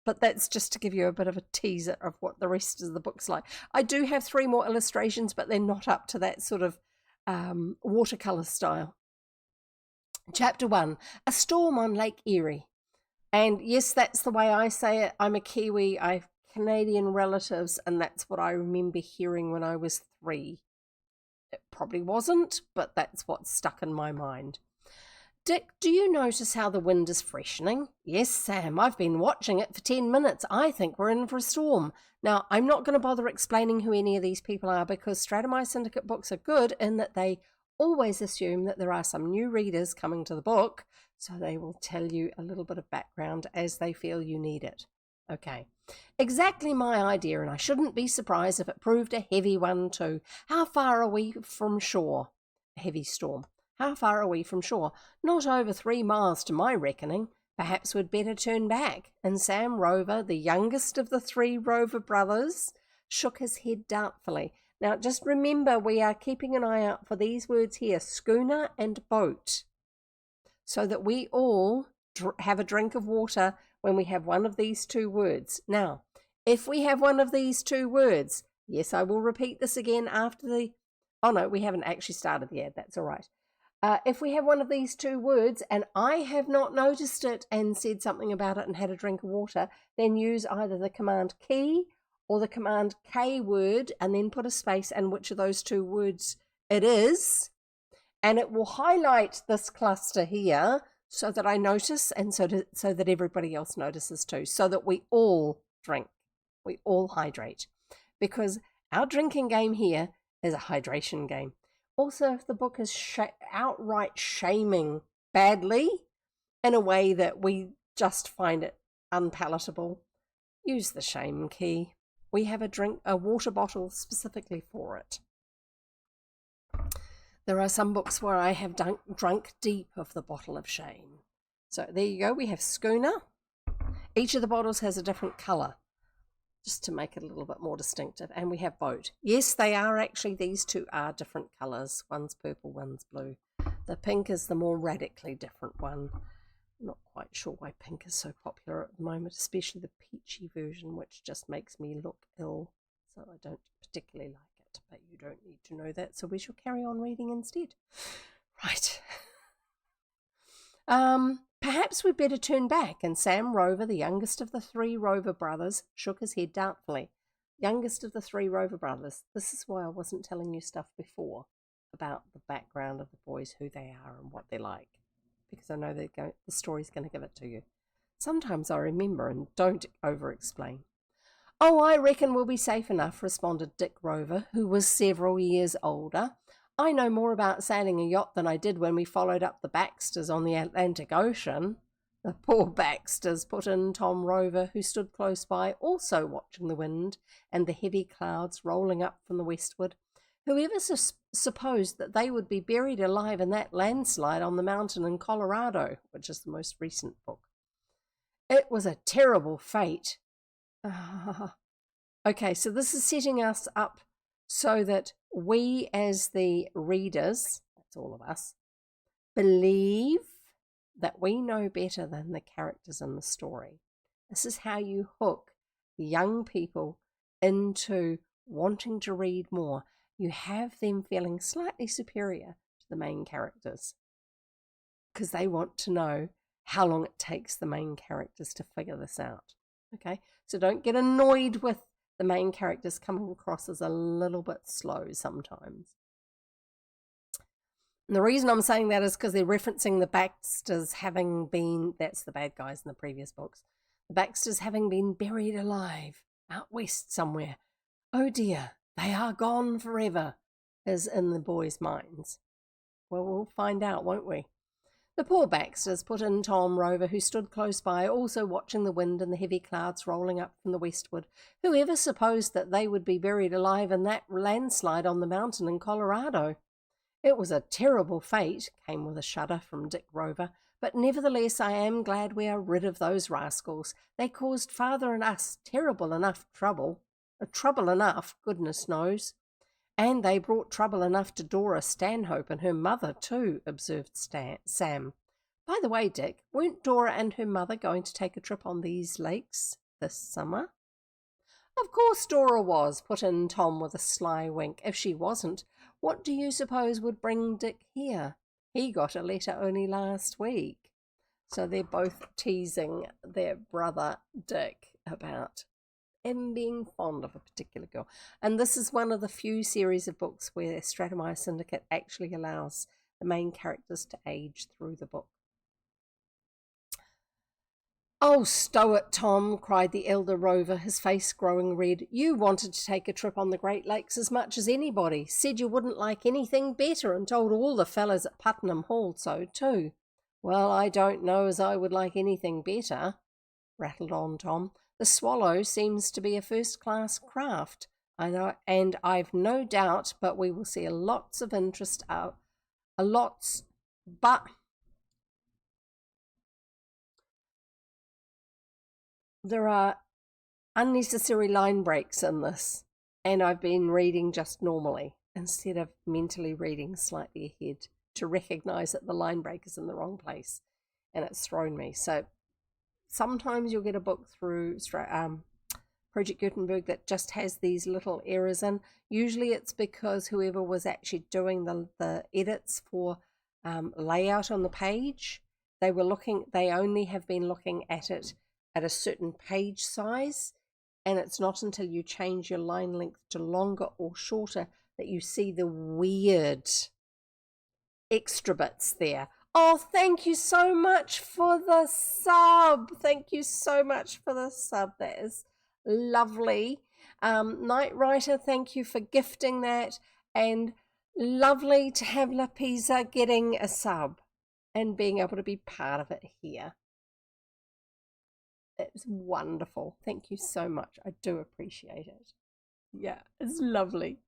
But that's just to give you a bit of a teaser of what the rest of the book's like. I do have 3 more illustrations, but they're not up to that sort of watercolour style. Chapter 1, A Storm on Lake Erie. And yes, that's the way I say it. I'm a Kiwi. I have Canadian relatives, and that's what I remember hearing when I was 3. It probably wasn't, but that's what's stuck in my mind. Dick, do you notice how the wind is freshening? Yes, Sam, I've been watching it for 10 minutes. I think we're in for a storm. Now, I'm not going to bother explaining who any of these people are because Stratemeyer Syndicate books are good in that they always assume that there are some new readers coming to the book, so they will tell you a little bit of background as they feel you need it. Okay, exactly my idea, and I shouldn't be surprised if it proved a heavy one too. How far are we from shore? A heavy storm. How far are we from shore? Not over 3 miles to my reckoning. Perhaps we'd better turn back. And Sam Rover, the youngest of the 3 Rover brothers, shook his head doubtfully. Now, just remember, we are keeping an eye out for these words here, schooner and boat, so that we all have a drink of water when we have one of these 2 words. Now, if we have one of these 2 words, yes, I will repeat this again after the... Oh, no, we haven't actually started the ad. That's all right. If we have one of these 2 words and I have not noticed it and said something about it and had a drink of water, then use either the command key or the command K word and then put a space and which of those 2 words it is. And it will highlight this cluster here so that I notice and so that everybody else notices too, so that we all drink, we all hydrate. Because our drinking game here is a hydration game. Also, if the book is outright shaming badly in a way that we just find it unpalatable, use the shame key. We have a water bottle specifically for it. There are some books where I have drunk deep of the bottle of shame. So there you go. We have schooner. Each of the bottles has a different colour, just to make it a little bit more distinctive. And we have boat. Yes, they are actually, these 2 are different colours. One's purple, one's blue. The pink is the more radically different one. I'm not quite sure why pink is so popular at the moment, especially the peachy version, which just makes me look ill. So I don't particularly like it, but you don't need to know that. So we shall carry on reading instead. Right. Perhaps we'd better turn back. And Sam Rover, the youngest of the 3 Rover brothers, shook his head doubtfully. Youngest of the 3 Rover brothers. This is why I wasn't telling you stuff before about the background of the boys, who they are and what they're like, because I know the story's going to give it to you. Sometimes I remember and don't over-explain. Oh, I reckon we'll be safe enough, responded Dick Rover, who was several years older. I know more about sailing a yacht than I did when we followed up the Baxters on the Atlantic Ocean. The poor Baxters, put in Tom Rover, who stood close by, also watching the wind and the heavy clouds rolling up from the westward. Whoever supposed that they would be buried alive in that landslide on the mountain in Colorado, which is the most recent book. It was a terrible fate. Okay, so this is setting us up so that we as the readers, that's all of us, believe that we know better than the characters in the story. This is how you hook young people into wanting to read more. You have them feeling slightly superior to the main characters because they want to know how long it takes the main characters to figure this out. Okay, so don't get annoyed with the main characters coming across as a little bit slow sometimes. And the reason I'm saying that is because they're referencing the Baxters having been, that's the bad guys in the previous books, the Baxters having been buried alive out west somewhere. Oh dear, they are gone forever, is in the boys' minds. Well, we'll find out, won't we? The poor Baxters, put in Tom Rover, who stood close by, also watching the wind and the heavy clouds rolling up from the westward. Whoever supposed that they would be buried alive in that landslide on the mountain in Colorado? It was a terrible fate, came with a shudder from Dick Rover, but nevertheless I am glad we are rid of those rascals. They caused father and us terrible enough trouble. Trouble enough, goodness knows. And they brought trouble enough to Dora Stanhope and her mother too, observed Sam. By the way, Dick, weren't Dora and her mother going to take a trip on these lakes? this summer. Of course Dora was, put in Tom with a sly wink. If she wasn't, what do you suppose would bring Dick here? He got a letter only last week. So they're both teasing their brother Dick about him being fond of a particular girl. And this is one of the few series of books where Stratemeyer Syndicate actually allows the main characters to age through the book. "Oh, stow it, Tom," cried the elder Rover, his face growing red. "You wanted to take a trip on the Great Lakes as much as anybody. Said you wouldn't like anything better, and told all the fellas at Putnam Hall so too." "Well, I don't know as I would like anything better," rattled on Tom. "The Swallow seems to be a first-class craft. I know, and I've no doubt but we will see lots of interest out. But there are unnecessary line breaks in this, and I've been reading just normally instead of mentally reading slightly ahead to recognize that the line break is in the wrong place, and it's thrown me. So sometimes you'll get a book through Project Gutenberg that just has these little errors in. Usually it's because whoever was actually doing the edits for layout on the page, they only have been looking at it at a certain page size, and it's not until you change your line length to longer or shorter that you see the weird extra bits there. Oh, thank you so much for the sub. Thank you so much for the sub. That is lovely. Night Writer, thank you for gifting that, and lovely to have La Pisa getting a sub and being able to be part of it here. It's wonderful. Thank you so much. I do appreciate it. Yeah, it's lovely.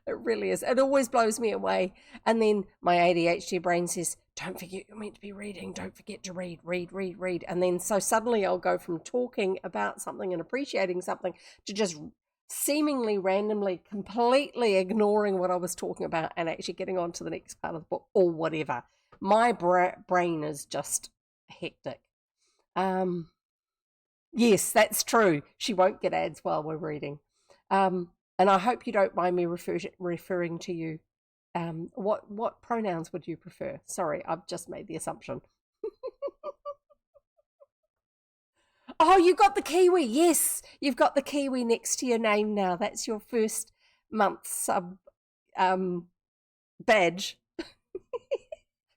It really is. It always blows me away. And then my ADHD brain says, "Don't forget you're meant to be reading. Don't forget to read. And then so suddenly I'll go from talking about something and appreciating something to just seemingly randomly completely ignoring what I was talking about and actually getting on to the next part of the book or whatever. My brain is just hectic. Yes, that's true. She won't get ads while we're reading. And I hope you don't mind me referring to you. What pronouns would you prefer? Sorry, I've just made the assumption. Oh, you got the Kiwi. Yes, you've got the Kiwi next to your name now. That's your first month sub badge.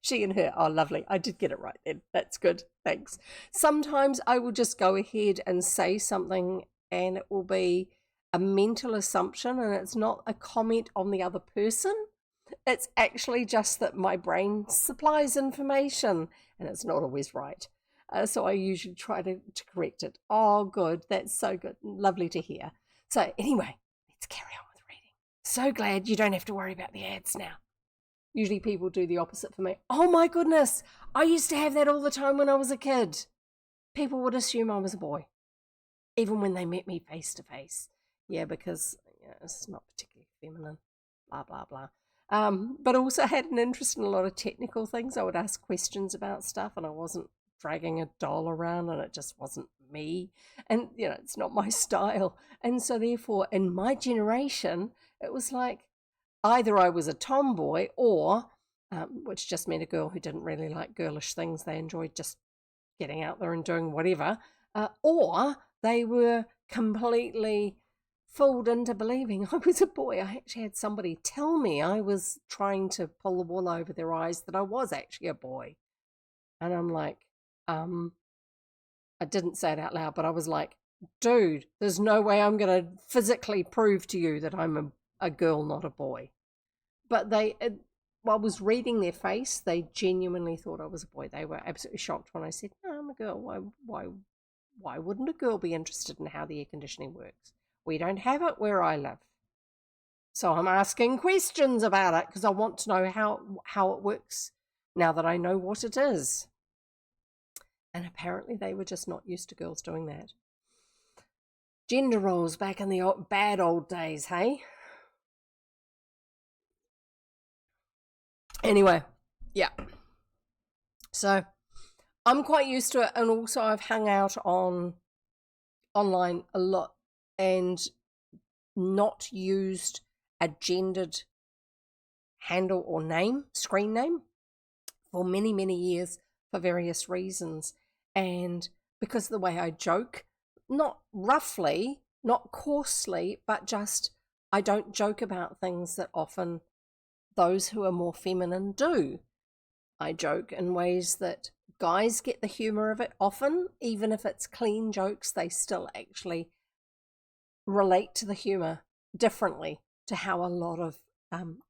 She and her. Oh, lovely. I did get it right then. That's good. Thanks. Sometimes I will just go ahead and say something and it will be a mental assumption and it's not a comment on the other person. It's actually just that my brain supplies information and it's not always right. So I usually try to correct it. Oh, good. That's so good. Lovely to hear. So anyway, let's carry on with reading. So glad you don't have to worry about the ads now. Usually people do the opposite for me. Oh my goodness, I used to have that all the time when I was a kid. People would assume I was a boy, even when they met me face to face. Yeah, because it's not particularly feminine, blah, blah, blah. But also had an interest in a lot of technical things. I would ask questions about stuff and I wasn't dragging a doll around and it just wasn't me. And, it's not my style. And so therefore, in my generation, it was like, either I was a tomboy or, which just meant a girl who didn't really like girlish things. They enjoyed just getting out there and doing whatever. Or they were completely fooled into believing I was a boy. I actually had somebody tell me I was trying to pull the wool over their eyes that I was actually a boy. And I'm like, I didn't say it out loud, but I was like, dude, there's no way I'm going to physically prove to you that I'm a girl, not a boy. But I was reading their face, they genuinely thought I was a boy. They were absolutely shocked when I said, "No, I'm a girl. Why wouldn't a girl be interested in how the air conditioning works? We don't have it where I live." So I'm asking questions about it because I want to know how it works now that I know what it is. And apparently they were just not used to girls doing that. Gender roles back in the bad old days, hey? Anyway, yeah. So I'm quite used to it, and also I've hung out on online a lot and not used a gendered handle or name, screen name, for many, many years for various reasons. And because of the way I joke, not roughly, not coarsely, but just I don't joke about things that often those who are more feminine do. I joke in ways that guys get the humor of it often, even if it's clean jokes, they still actually relate to the humor differently to how a lot of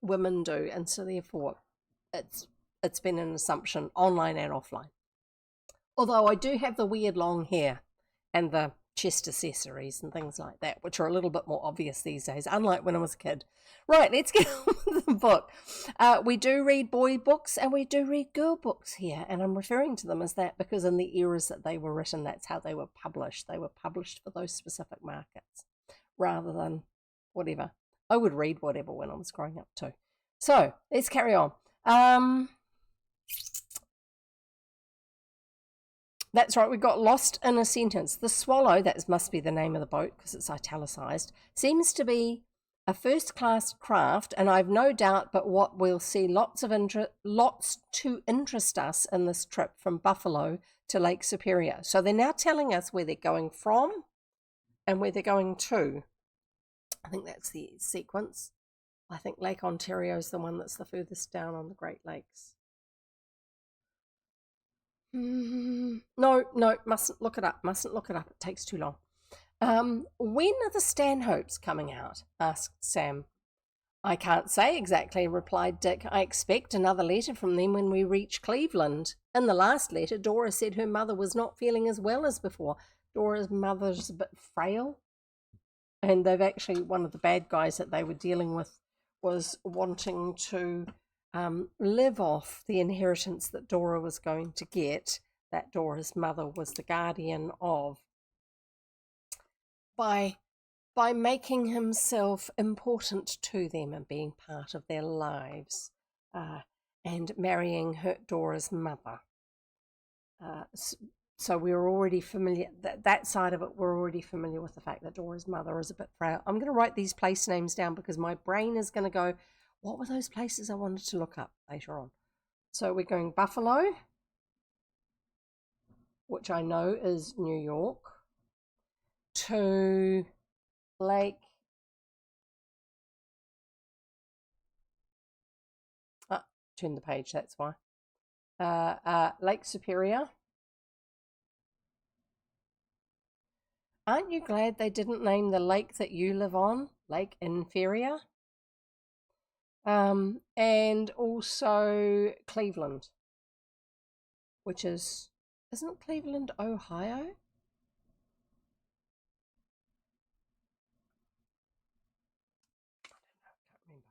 women do. And so therefore it's been an assumption online and offline. Although I do have the weird long hair and the chest accessories and things like that, which are a little bit more obvious these days, unlike when I was a kid. Right, let's get on with the book. We do read boy books and we do read girl books here, and I'm referring to them as that because in the eras that they were written, that's how they were published. They were published for those specific markets rather than whatever. I would read whatever when I was growing up too. So let's carry on. That's right, we got lost in a sentence. The Swallow, that must be the name of the boat because it's italicized, seems to be a first-class craft, and I've no doubt but what we'll see lots to interest us in this trip from Buffalo to Lake Superior. So they're now telling us where they're going from and where they're going to. I think that's the sequence. I think Lake Ontario is the one that's the furthest down on the Great Lakes. No, mustn't look it up. It takes too long. When are the Stanhopes coming out? Asked Sam. I can't say exactly, replied Dick. I expect another letter from them when we reach Cleveland. In the last letter, Dora said her mother was not feeling as well as before. Dora's mother's a bit frail. And they've actually, one of the bad guys that they were dealing with was wanting to live off the inheritance that Dora was going to get, that Dora's mother was the guardian of, by making himself important to them and being part of their lives, and marrying Dora's mother. So we're already familiar, that side of it, we're already familiar with the fact that Dora's mother is a bit frail. I'm going to write these place names down because my brain is going to go, what were those places I wanted to look up later on? So we're going Buffalo, which I know is New York, to Lake, turn the page, that's why, Lake Superior. Aren't you glad they didn't name the lake that you live on Lake Inferior? And also Cleveland, which isn't Cleveland, Ohio? I don't remember.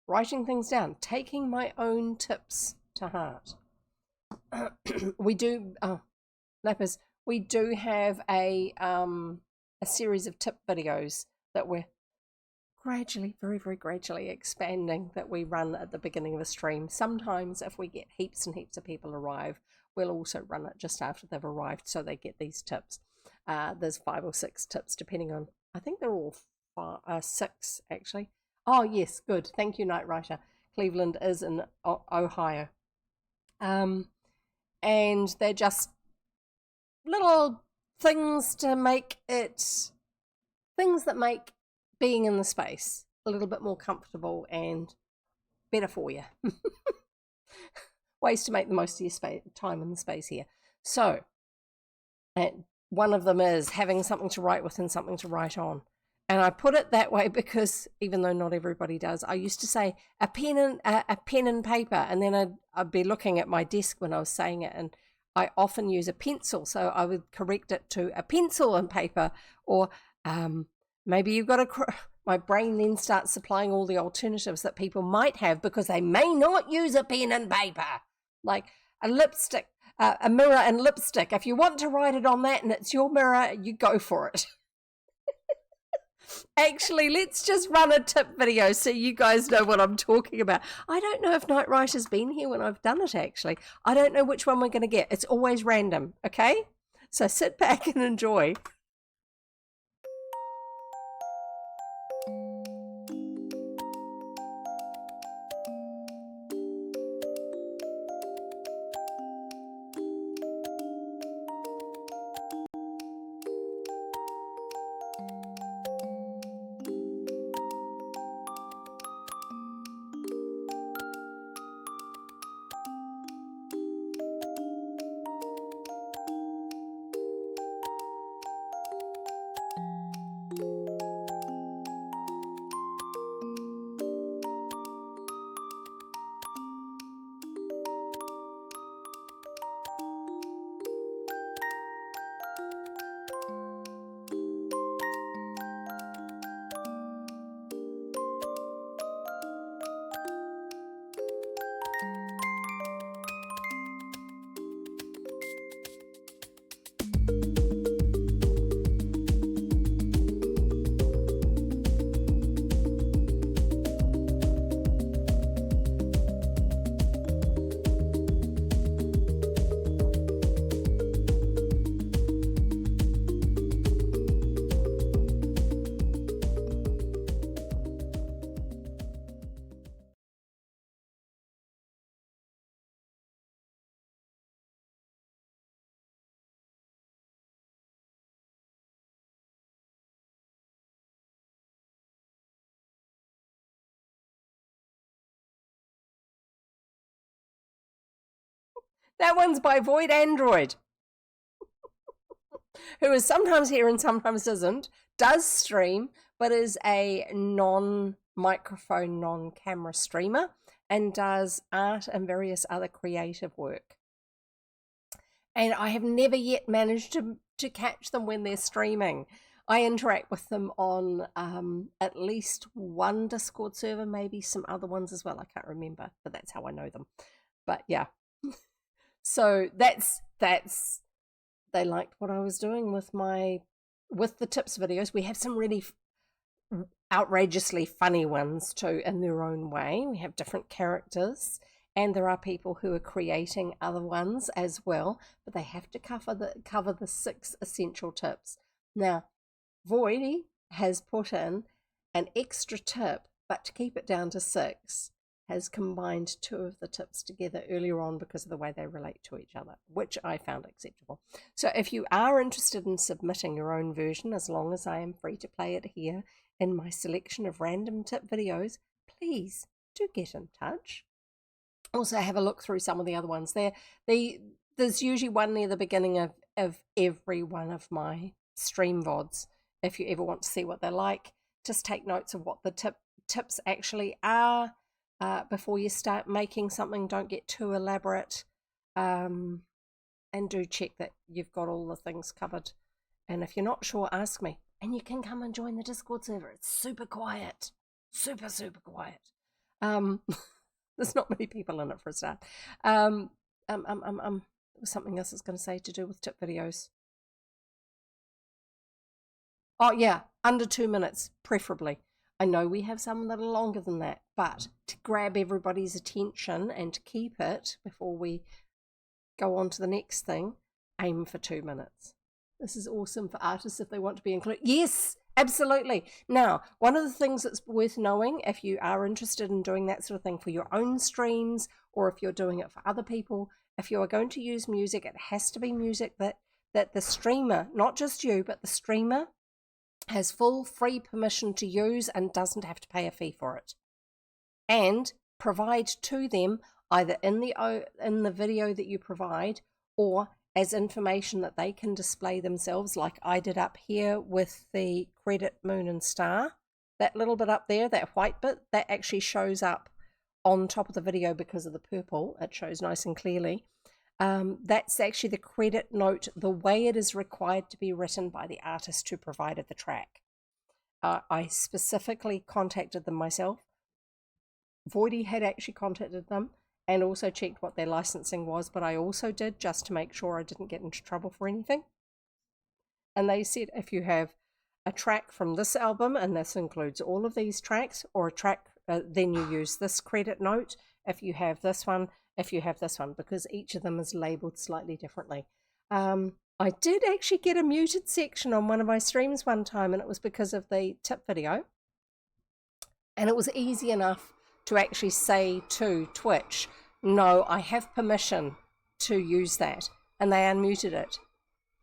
Writing things down, taking my own tips to heart. We do, Lappers, we do have a series of tip videos that we're gradually, very, very gradually expanding, that we run at the beginning of a stream. Sometimes if we get heaps and heaps of people arrive, we'll also run it just after they've arrived so they get these tips. There's 5 or 6 tips depending on, I think they're all 6 actually. Oh yes, good, thank you, Night Writer. Cleveland is in Ohio. And they're just little things to make it, things that make being in the space a little bit more comfortable and better for you. Ways to make the most of your time in the space here. So, one of them is having something to write with and something to write on. And I put it that way because, even though not everybody does, I used to say a pen and paper, and then I'd be looking at my desk when I was saying it, and I often use a pencil, so I would correct it to a pencil and paper, or maybe you've got my brain then starts supplying all the alternatives that people might have because they may not use a pen and paper, like a lipstick, a mirror and lipstick. If you want to write it on that and it's your mirror, you go for it. Actually, let's just run a tip video so you guys know what I'm talking about. I don't know if Night Writer's been here when I've done it, actually. I don't know which one we're going to get. It's always random, okay? So sit back and enjoy. That one's by Void Android, who is sometimes here and sometimes isn't, does stream, but is a non-microphone, non-camera streamer, and does art and various other creative work. And I have never yet managed to catch them when they're streaming. I interact with them on at least one Discord server, maybe some other ones as well. I can't remember, but that's how I know them. But yeah, so that's they liked what I was doing with the tips videos. We have some really outrageously funny ones too in their own way. We have different characters, and there are people who are creating other ones as well, but they have to cover the 6 essential tips. Now, Voidy has put in an extra tip, but to keep it down to 6, has combined 2 of the tips together earlier on because of the way they relate to each other, which I found acceptable. So if you are interested in submitting your own version, as long as I am free to play it here in my selection of random tip videos, please do get in touch. Also have a look through some of the other ones. There's usually one near the beginning of every one of my stream VODs. If you ever want to see what they're like, just take notes of what the tips actually are before you start making something. Don't get too elaborate, and do check that you've got all the things covered. And if you're not sure, ask me. And you can come and join the Discord server. It's super quiet. Super, super quiet. There's not many people in it for a start. There was something else I was going to say to do with tip videos. Oh, yeah, under 2 minutes, preferably. I know we have some that are longer than that, but to grab everybody's attention and to keep it before we go on to the next thing, aim for 2 minutes. This is awesome for artists if they want to be included. Yes, absolutely. Now, one of the things that's worth knowing if you are interested in doing that sort of thing for your own streams, or if you're doing it for other people, if you are going to use music, it has to be music that the streamer, not just you, but the streamer has full free permission to use and doesn't have to pay a fee for it. And provide to them either in the video that you provide, or as information that they can display themselves, like I did up here with the credit moon and star. That little bit up there, that white bit, that actually shows up on top of the video because of the purple. It shows nice and clearly. That's actually the credit note, the way it is required to be written by the artist who provided the track. I specifically contacted them myself. Voidy had actually contacted them and also checked what their licensing was, but I also did just to make sure I didn't get into trouble for anything. And they said if you have a track from this album, and this includes all of these tracks, or a track, then you use this credit note. If you have this one, because each of them is labeled slightly differently. I did actually get a muted section on one of my streams one time, and it was because of the tip video. And it was easy enough to actually say to Twitch, no, I have permission to use that. And they unmuted it.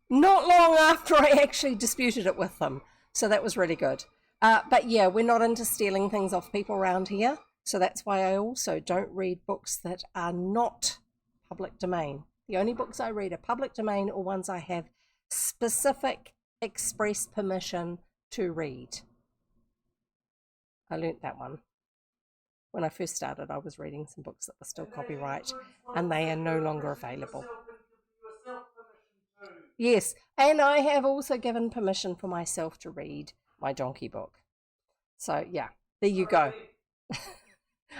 Not long after I actually disputed it with them. So that was really good. But yeah, we're not into stealing things off people around here. So that's why I also don't read books that are not public domain. The only books I read are public domain, or ones I have specific express permission to read. I learnt that one. When I first started, I was reading some books that were still copyright, and they are no longer available. Yes, and I have also given permission for myself to read my donkey book. So yeah, there you go.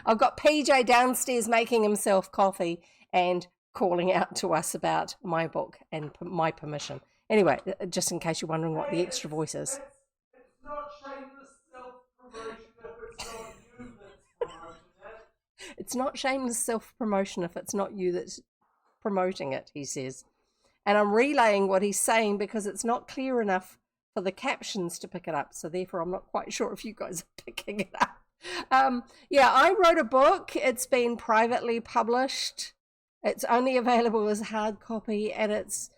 I've got PJ downstairs making himself coffee and calling out to us about my book and my permission. Anyway, just in case you're wondering what the extra voice is. It's not shameless self-promotion if it's not you that's promoting it. It's not shameless self-promotion if it's not you that's promoting it, he says. And I'm relaying what he's saying because it's not clear enough for the captions to pick it up. So therefore, I'm not quite sure if you guys are picking it up. Yeah, I wrote a book. It's been privately published. It's only available as hard copy, and it's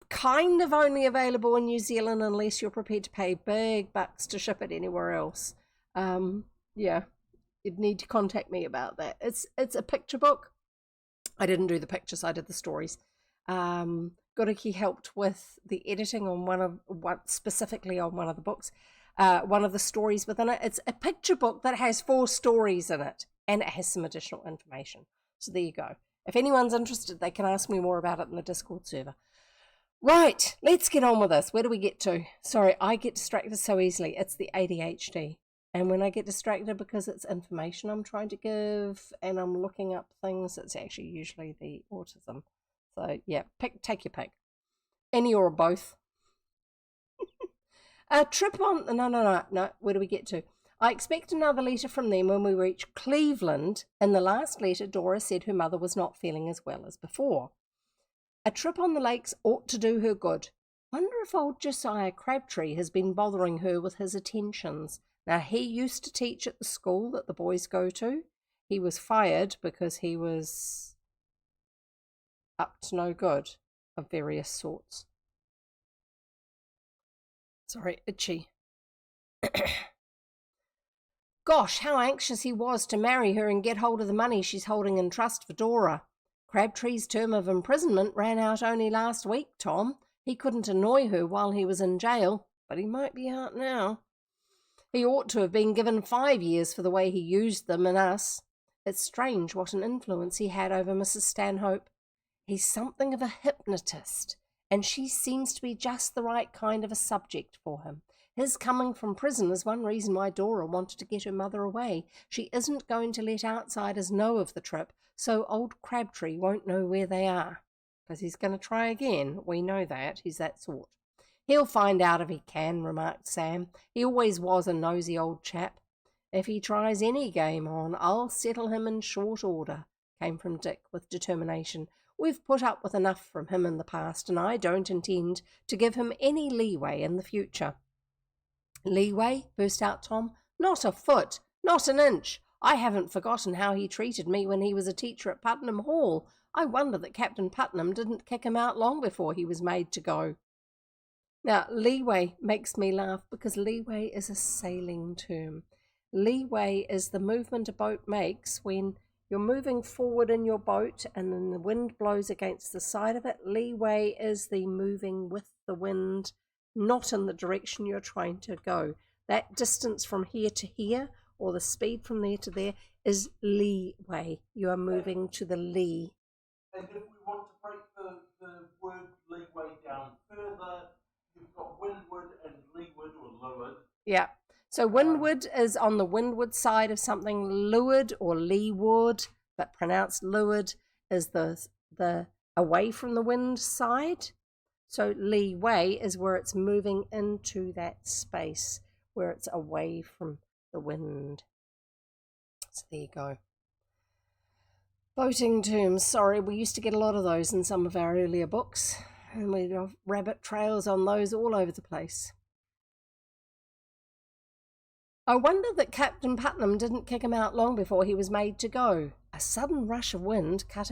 kind of only available in New Zealand unless you're prepared to pay big bucks to ship it anywhere else. Yeah, you'd need to contact me about that. It's a picture book. I didn't do the pictures, I did the stories. Goriki helped with the editing on specifically on one of the books, one of the stories within it. It's a picture book that has 4 stories in it, and it has some additional information. So there you go. If anyone's interested, they can ask me more about it in the Discord server. Right, let's get on with this. Where do we get to? Sorry, I get distracted so easily. It's the ADHD. And when I get distracted because it's information I'm trying to give and I'm looking up things, it's actually usually the autism. So yeah, take your pick. Any or both. A trip on... No. Where do we get to? I expect another letter from them when we reach Cleveland. In the last letter, Dora said her mother was not feeling as well as before. A trip on the lakes ought to do her good. Wonder if old Josiah Crabtree has been bothering her with his attentions. Now, he used to teach at the school that the boys go to. He was fired because he was up to no good of various sorts. Sorry, itchy. Gosh, how anxious he was to marry her and get hold of the money she's holding in trust for Dora. Crabtree's term of imprisonment ran out only last week, Tom. He couldn't annoy her while he was in jail, but he might be out now. He ought to have been given 5 years for the way he used them and us. It's strange what an influence he had over Mrs. Stanhope. He's something of a hypnotist, and she seems to be just the right kind of a subject for him. His coming from prison is one reason why Dora wanted to get her mother away. She isn't going to let outsiders know of the trip, so old Crabtree won't know where they are. Because he's going to try again. We know that. He's that sort. He'll find out if he can, remarked Sam. He always was a nosy old chap. If he tries any game on, I'll settle him in short order, came from Dick with determination. We've put up with enough from him in the past, and I don't intend to give him any leeway in the future. Leeway? Burst out Tom. Not a foot, not an inch. I haven't forgotten how he treated me when he was a teacher at Putnam Hall. I wonder that Captain Putnam didn't kick him out long before he was made to go. Now, leeway makes me laugh because leeway is a sailing term. Leeway is the movement a boat makes when you're moving forward in your boat and then the wind blows against the side of it. Leeway is the moving with the wind, not in the direction you're trying to go. That distance from here to here, or the speed from there to there, is leeway. You are moving to the lee. And if we want to break the word leeway down further, you've got windward and leeward or leeward. Yeah. So windward is on the windward side of something. Leeward or leeward, but pronounced leeward, is the away from the wind side. So leeway is where it's moving into that space, where it's away from the wind. So there you go. Boating terms. Sorry, we used to get a lot of those in some of our earlier books, and we'd have rabbit trails on those all over the place. I wonder that Captain Putnam didn't kick him out long before he was made to go. A sudden rush of wind cut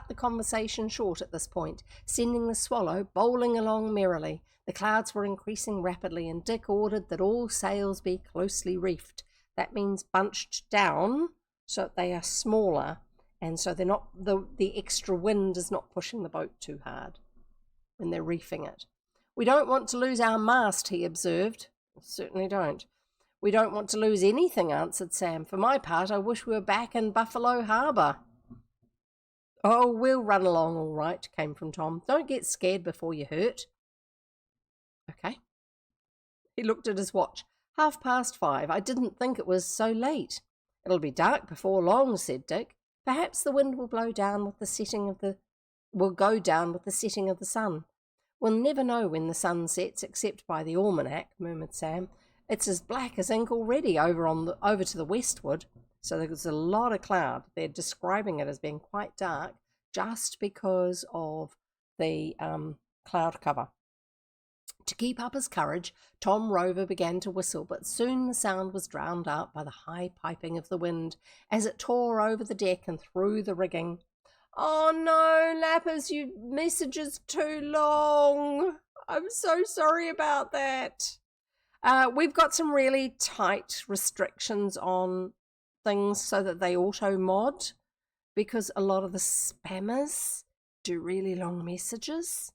the conversation short at this point, sending the Swallow bowling along merrily. The clouds were increasing rapidly, and Dick ordered that all sails be closely reefed. That means bunched down so that they are smaller, and so they're not the extra wind is not pushing the boat too hard when they're reefing it. We don't want to lose our mast, he observed. Certainly don't. We don't want to lose anything, answered Sam. For my part, I wish we were back in Buffalo Harbour. Oh, we'll run along all right, came from Tom. Don't get scared before you're hurt. Okay. He looked at his watch. 5:30. I didn't think it was so late. It'll be dark before long, said Dick. Perhaps the wind will go down with the setting of the sun. We'll never know when the sun sets except by the almanac, murmured Sam. It's as black as ink already over to the westward, so there's a lot of cloud. They're describing it as being quite dark just because of the cloud cover. To keep up his courage, Tom Rover began to whistle, but soon the sound was drowned out by the high piping of the wind as it tore over the deck and through the rigging. Oh no, Lappers, your message is too long. I'm so sorry about that. We've got some really tight restrictions on things so that they auto-mod, because a lot of the spammers do really long messages.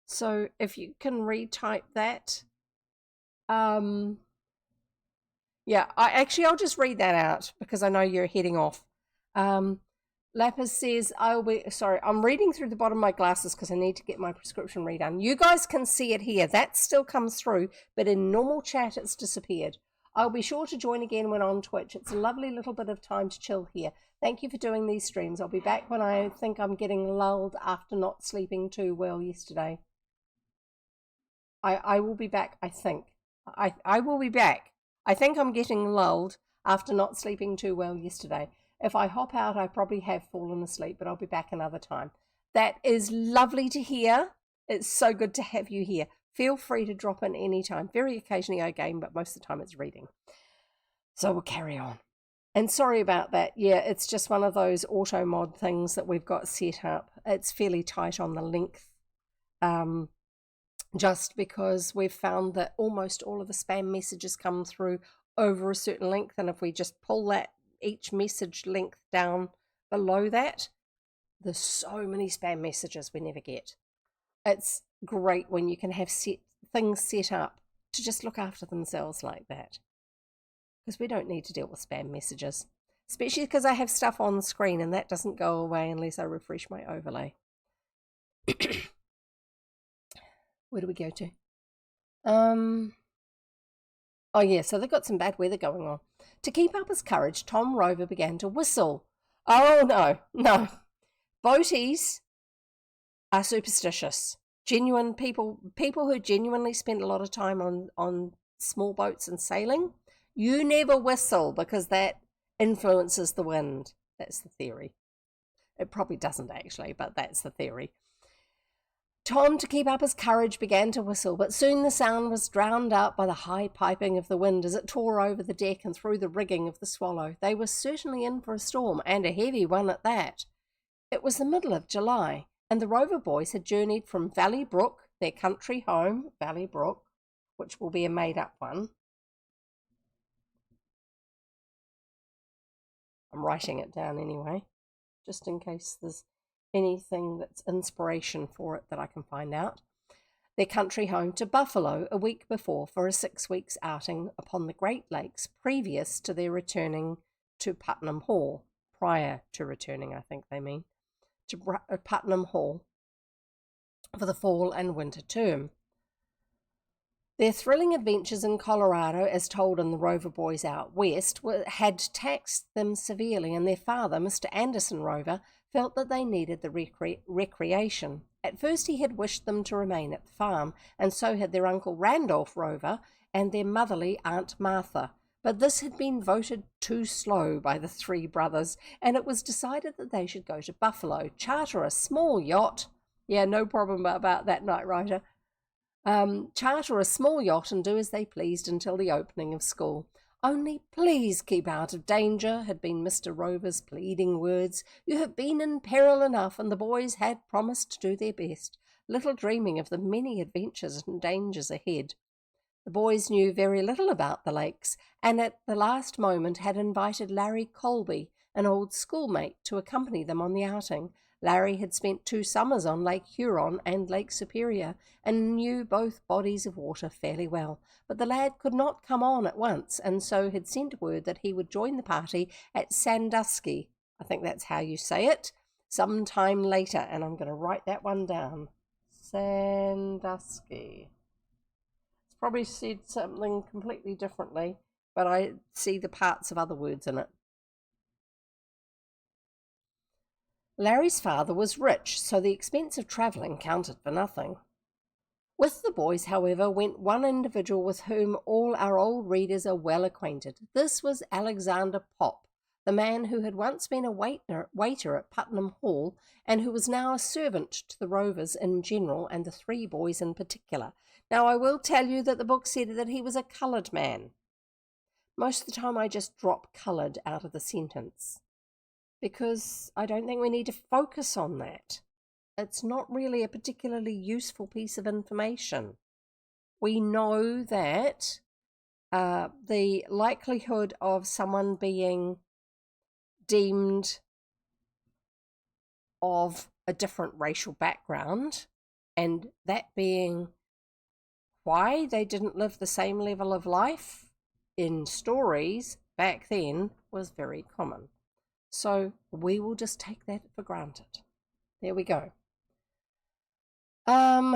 So if you can retype that, yeah, I'll just read that out because I know you're heading off. Lapis says, I'm reading through the bottom of my glasses because I need to get my prescription redone. You guys can see it here. That still comes through, but in normal chat, it's disappeared. I'll be sure to join again when on Twitch. It's a lovely little bit of time to chill here. Thank you for doing these streams. I'll be back when I think I'm getting lulled after not sleeping too well yesterday. I will be back, I think. I will be back. I think I'm getting lulled after not sleeping too well yesterday. If I hop out, I probably have fallen asleep, but I'll be back another time. That is lovely to hear. It's so good to have you here. Feel free to drop in anytime. Very occasionally I game, but most of the time it's reading. So we'll carry on. And sorry about that. Yeah, it's just one of those auto mod things that we've got set up. It's fairly tight on the length. Just because we've found that almost all of the spam messages come through over a certain length, and if we just pull that each message length down below that, there's so many spam messages we never get. It's great when you can have things set up to just look after themselves like that, because we don't need to deal with spam messages, especially because I have stuff on the screen and that doesn't go away unless I refresh my overlay. Where do we go to? Oh yeah, so they've got some bad weather going on. To keep up his courage, Tom Rover began to whistle. Oh no. Boaties are superstitious. Genuine people who genuinely spend a lot of time on small boats and sailing, you never whistle because that influences the wind. That's the theory. It probably doesn't actually, but that's the theory. Tom, to keep up his courage, began to whistle, but soon the sound was drowned out by the high piping of the wind as it tore over the deck and through the rigging of the Swallow. They were certainly in for a storm, and a heavy one at that. It was the middle of July, and the Rover Boys had journeyed from Valley Brook, their country home, Valley Brook, which will be a made-up one. I'm writing it down anyway, just in case there's anything that's inspiration for it that I can find out. Their country home to Buffalo a week before for a 6 weeks outing upon the Great Lakes previous to their returning to Putnam Hall. Prior to returning, I think they mean, to Putnam Hall for the fall and winter term. Their thrilling adventures in Colorado, as told in the Rover Boys Out West, had taxed them severely, and their father, Mr. Anderson Rover, felt that they needed the recreation. At first he had wished them to remain at the farm, and so had their uncle Randolph Rover and their motherly Aunt Martha. But this had been voted too slow by the three brothers, and it was decided that they should go to Buffalo, charter a small yacht. Yeah, no problem about that, Night Rider. Charter a small yacht and do as they pleased until the opening of school. Only please keep out of danger, had been Mr. Rover's pleading words. You have been in peril enough, and the boys had promised to do their best, little dreaming of the many adventures and dangers ahead. The boys knew very little about the lakes, and at the last moment had invited Larry Colby, an old schoolmate, to accompany them on the outing. Larry had spent 2 summers on Lake Huron and Lake Superior, and knew both bodies of water fairly well. But the lad could not come on at once, and so had sent word that he would join the party at Sandusky, I think that's how you say it, some time later, and I'm going to write that one down. Sandusky. It's probably said something completely differently, but I see the parts of other words in it. Larry's father was rich, so the expense of travelling counted for nothing. With the boys, however, went one individual with whom all our old readers are well acquainted. This was Alexander Pop, the man who had once been a waiter at Putnam Hall, and who was now a servant to the Rovers in general and the 3 boys in particular. Now, I will tell you that the book said that he was a coloured man. Most of the time I just drop coloured out of the sentence, because I don't think we need to focus on that. It's not really a particularly useful piece of information. We know that the likelihood of someone being deemed of a different racial background, and that being why they didn't live the same level of life in stories back then was very common. So we will just take that for granted. There we go.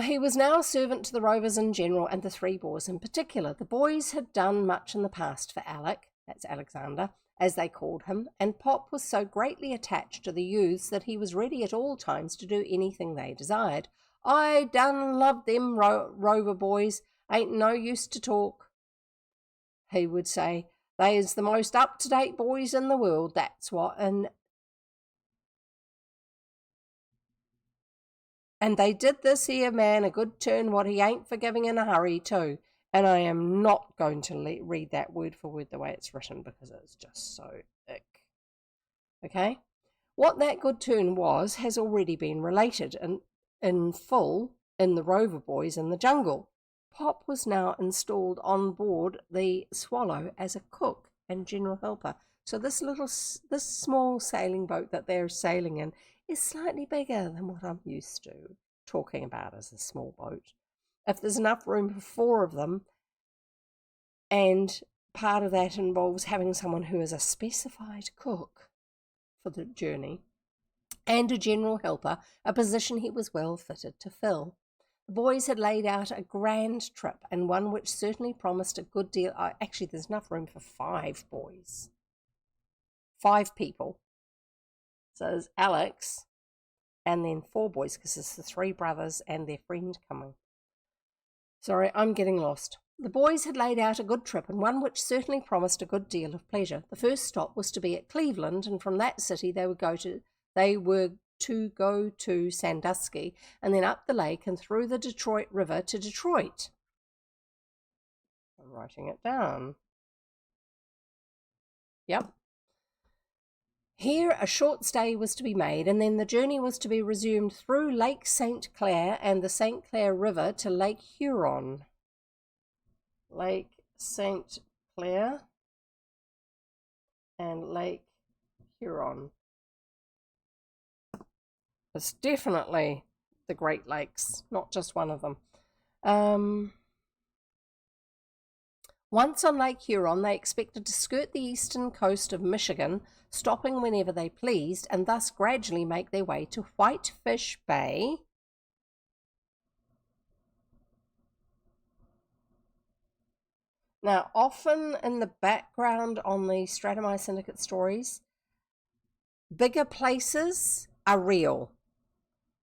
He was now a servant to the Rovers in general and the three boys in particular. The boys had done much in the past for Alec, that's Alexander, as they called him, and Pop was so greatly attached to the youths that he was ready at all times to do anything they desired. I done love them Rover boys, ain't no use to talk, he would say. They is the most up-to-date boys in the world, that's what, and they did this here man a good turn what he ain't forgiving in a hurry too. And I am not going to read that word for word the way it's written because it's just so ick. Okay? What that good turn was has already been related in full in the Rover Boys in the Jungle. Pop was now installed on board the Swallow as a cook and general helper. So this small sailing boat that they're sailing in is slightly bigger than what I'm used to talking about as a small boat. If there's enough room for 4 of them, and part of that involves having someone who is a specified cook for the journey and a general helper, a position he was well fitted to fill. The boys had laid out a grand trip, and one which certainly promised a good deal. Actually, there's enough room for 5 boys. 5 people. So there's Alex, and then 4 boys, because it's the 3 brothers and their friend coming. Sorry, I'm getting lost. The boys had laid out a good trip, and one which certainly promised a good deal of pleasure. The first stop was to be at Cleveland, and from that city they were to go to Sandusky, and then up the lake and through the Detroit River to Detroit. I'm writing it down. Yep. Here a short stay was to be made, and then the journey was to be resumed through Lake St. Clair and the St. Clair River to Lake Huron. Lake St. Clair and Lake Huron. It's definitely the Great Lakes, not just one of them. Once on Lake Huron, they expected to skirt the eastern coast of Michigan, stopping whenever they pleased, and thus gradually make their way to Whitefish Bay. Now, often in the background on the Stratemeyer Syndicate stories, bigger places are real,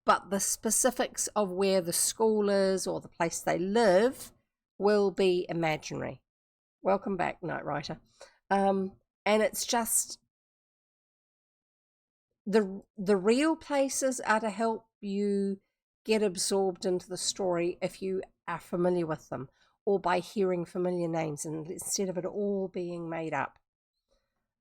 but the specifics of where the school is or the place they live will be imaginary. Welcome back, Night Writer. And it's just the real places are to help you get absorbed into the story if you are familiar with them, or by hearing familiar names, and instead of it all being made up.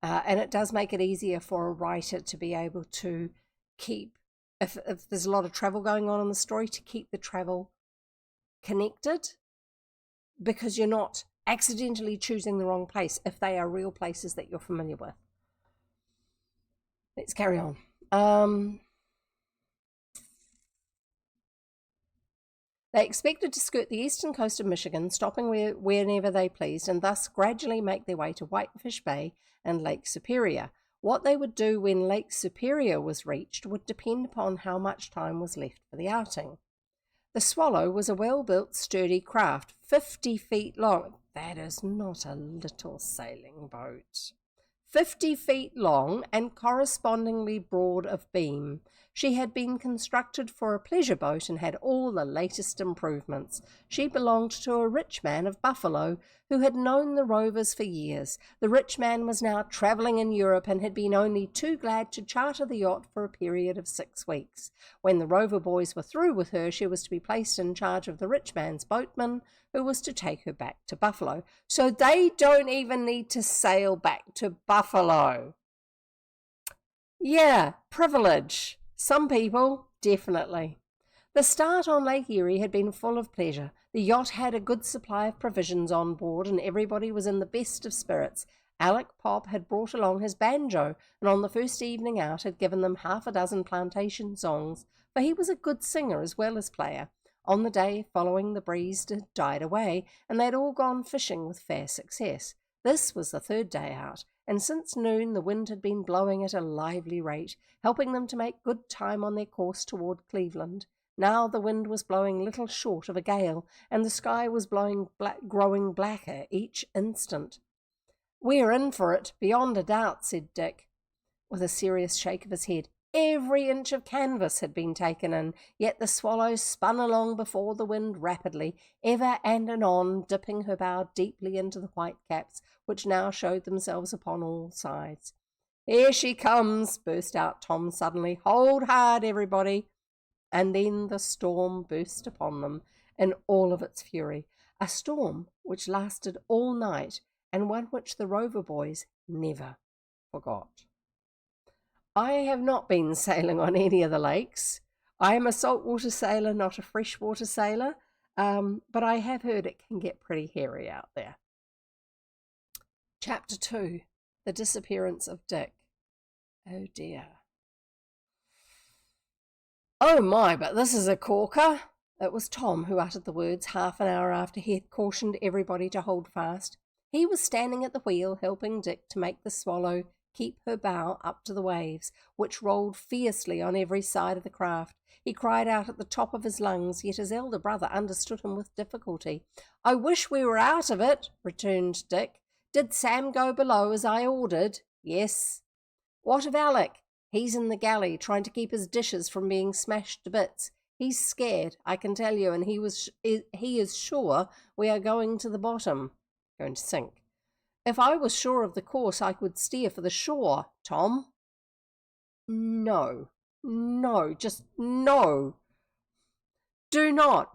And it does make it easier for a writer to be able to keep, if there's a lot of travel going on in the story, to keep the travel connected, because you're not accidentally choosing the wrong place if they are real places that you're familiar with. Let's carry on. They expected to skirt the eastern coast of Michigan, stopping whenever they pleased, and thus gradually make their way to Whitefish Bay and Lake Superior. What they would do when Lake Superior was reached would depend upon how much time was left for the outing. The Swallow was a well-built, sturdy craft, 50 feet long. That is not a little sailing boat. 50 feet long and correspondingly broad of beam. She had been constructed for a pleasure boat and had all the latest improvements. She belonged to a rich man of Buffalo who had known the Rovers for years. The rich man was now travelling in Europe and had been only too glad to charter the yacht for a period of 6 weeks. When the Rover Boys were through with her, she was to be placed in charge of the rich man's boatman, who was to take her back to Buffalo. So they don't even need to sail back to Buffalo. Yeah, privilege. Some people, definitely. The start on Lake Erie had been full of pleasure. The yacht had a good supply of provisions on board, and everybody was in the best of spirits. Alec Pop had brought along his banjo, and on the first evening out had given them 6 plantation songs, for he was a good singer as well as player. On the day following, the breeze had died away, and they had all gone fishing with fair success. This was the 3rd day out, and since noon the wind had been blowing at a lively rate, helping them to make good time on their course toward Cleveland. Now the wind was blowing little short of a gale, and the sky was growing blacker each instant. "We're in for it, beyond a doubt," said Dick, with a serious shake of his head. Every inch of canvas had been taken in, yet the Swallow spun along before the wind rapidly, ever and anon dipping her bow deeply into the white caps, which now showed themselves upon all sides. "Here she comes," burst out Tom suddenly. "Hold hard, everybody." And then the storm burst upon them in all of its fury, a storm which lasted all night, and one which the Rover Boys never forgot. I have not been sailing on any of the lakes. I am a saltwater sailor, not a freshwater sailor, but I have heard it can get pretty hairy out there. Chapter 2, The Disappearance of Dick. Oh dear. "Oh my, but this is a corker." It was Tom who uttered the words half an hour after he had cautioned everybody to hold fast. He was standing at the wheel, helping Dick to make the Swallow keep her bow up to the waves, which rolled fiercely on every side of the craft. He cried out at the top of his lungs, yet his elder brother understood him with difficulty. "I wish we were out of it," returned Dick. "Did Sam go below as I ordered?" "Yes." "What of Alec?" "He's in the galley, trying to keep his dishes from being smashed to bits. He's scared, I can tell you, and he is sure we are going to the bottom." "Going to sink." "If I was sure of the course, I could steer for the shore, Tom." No, just no. Do not.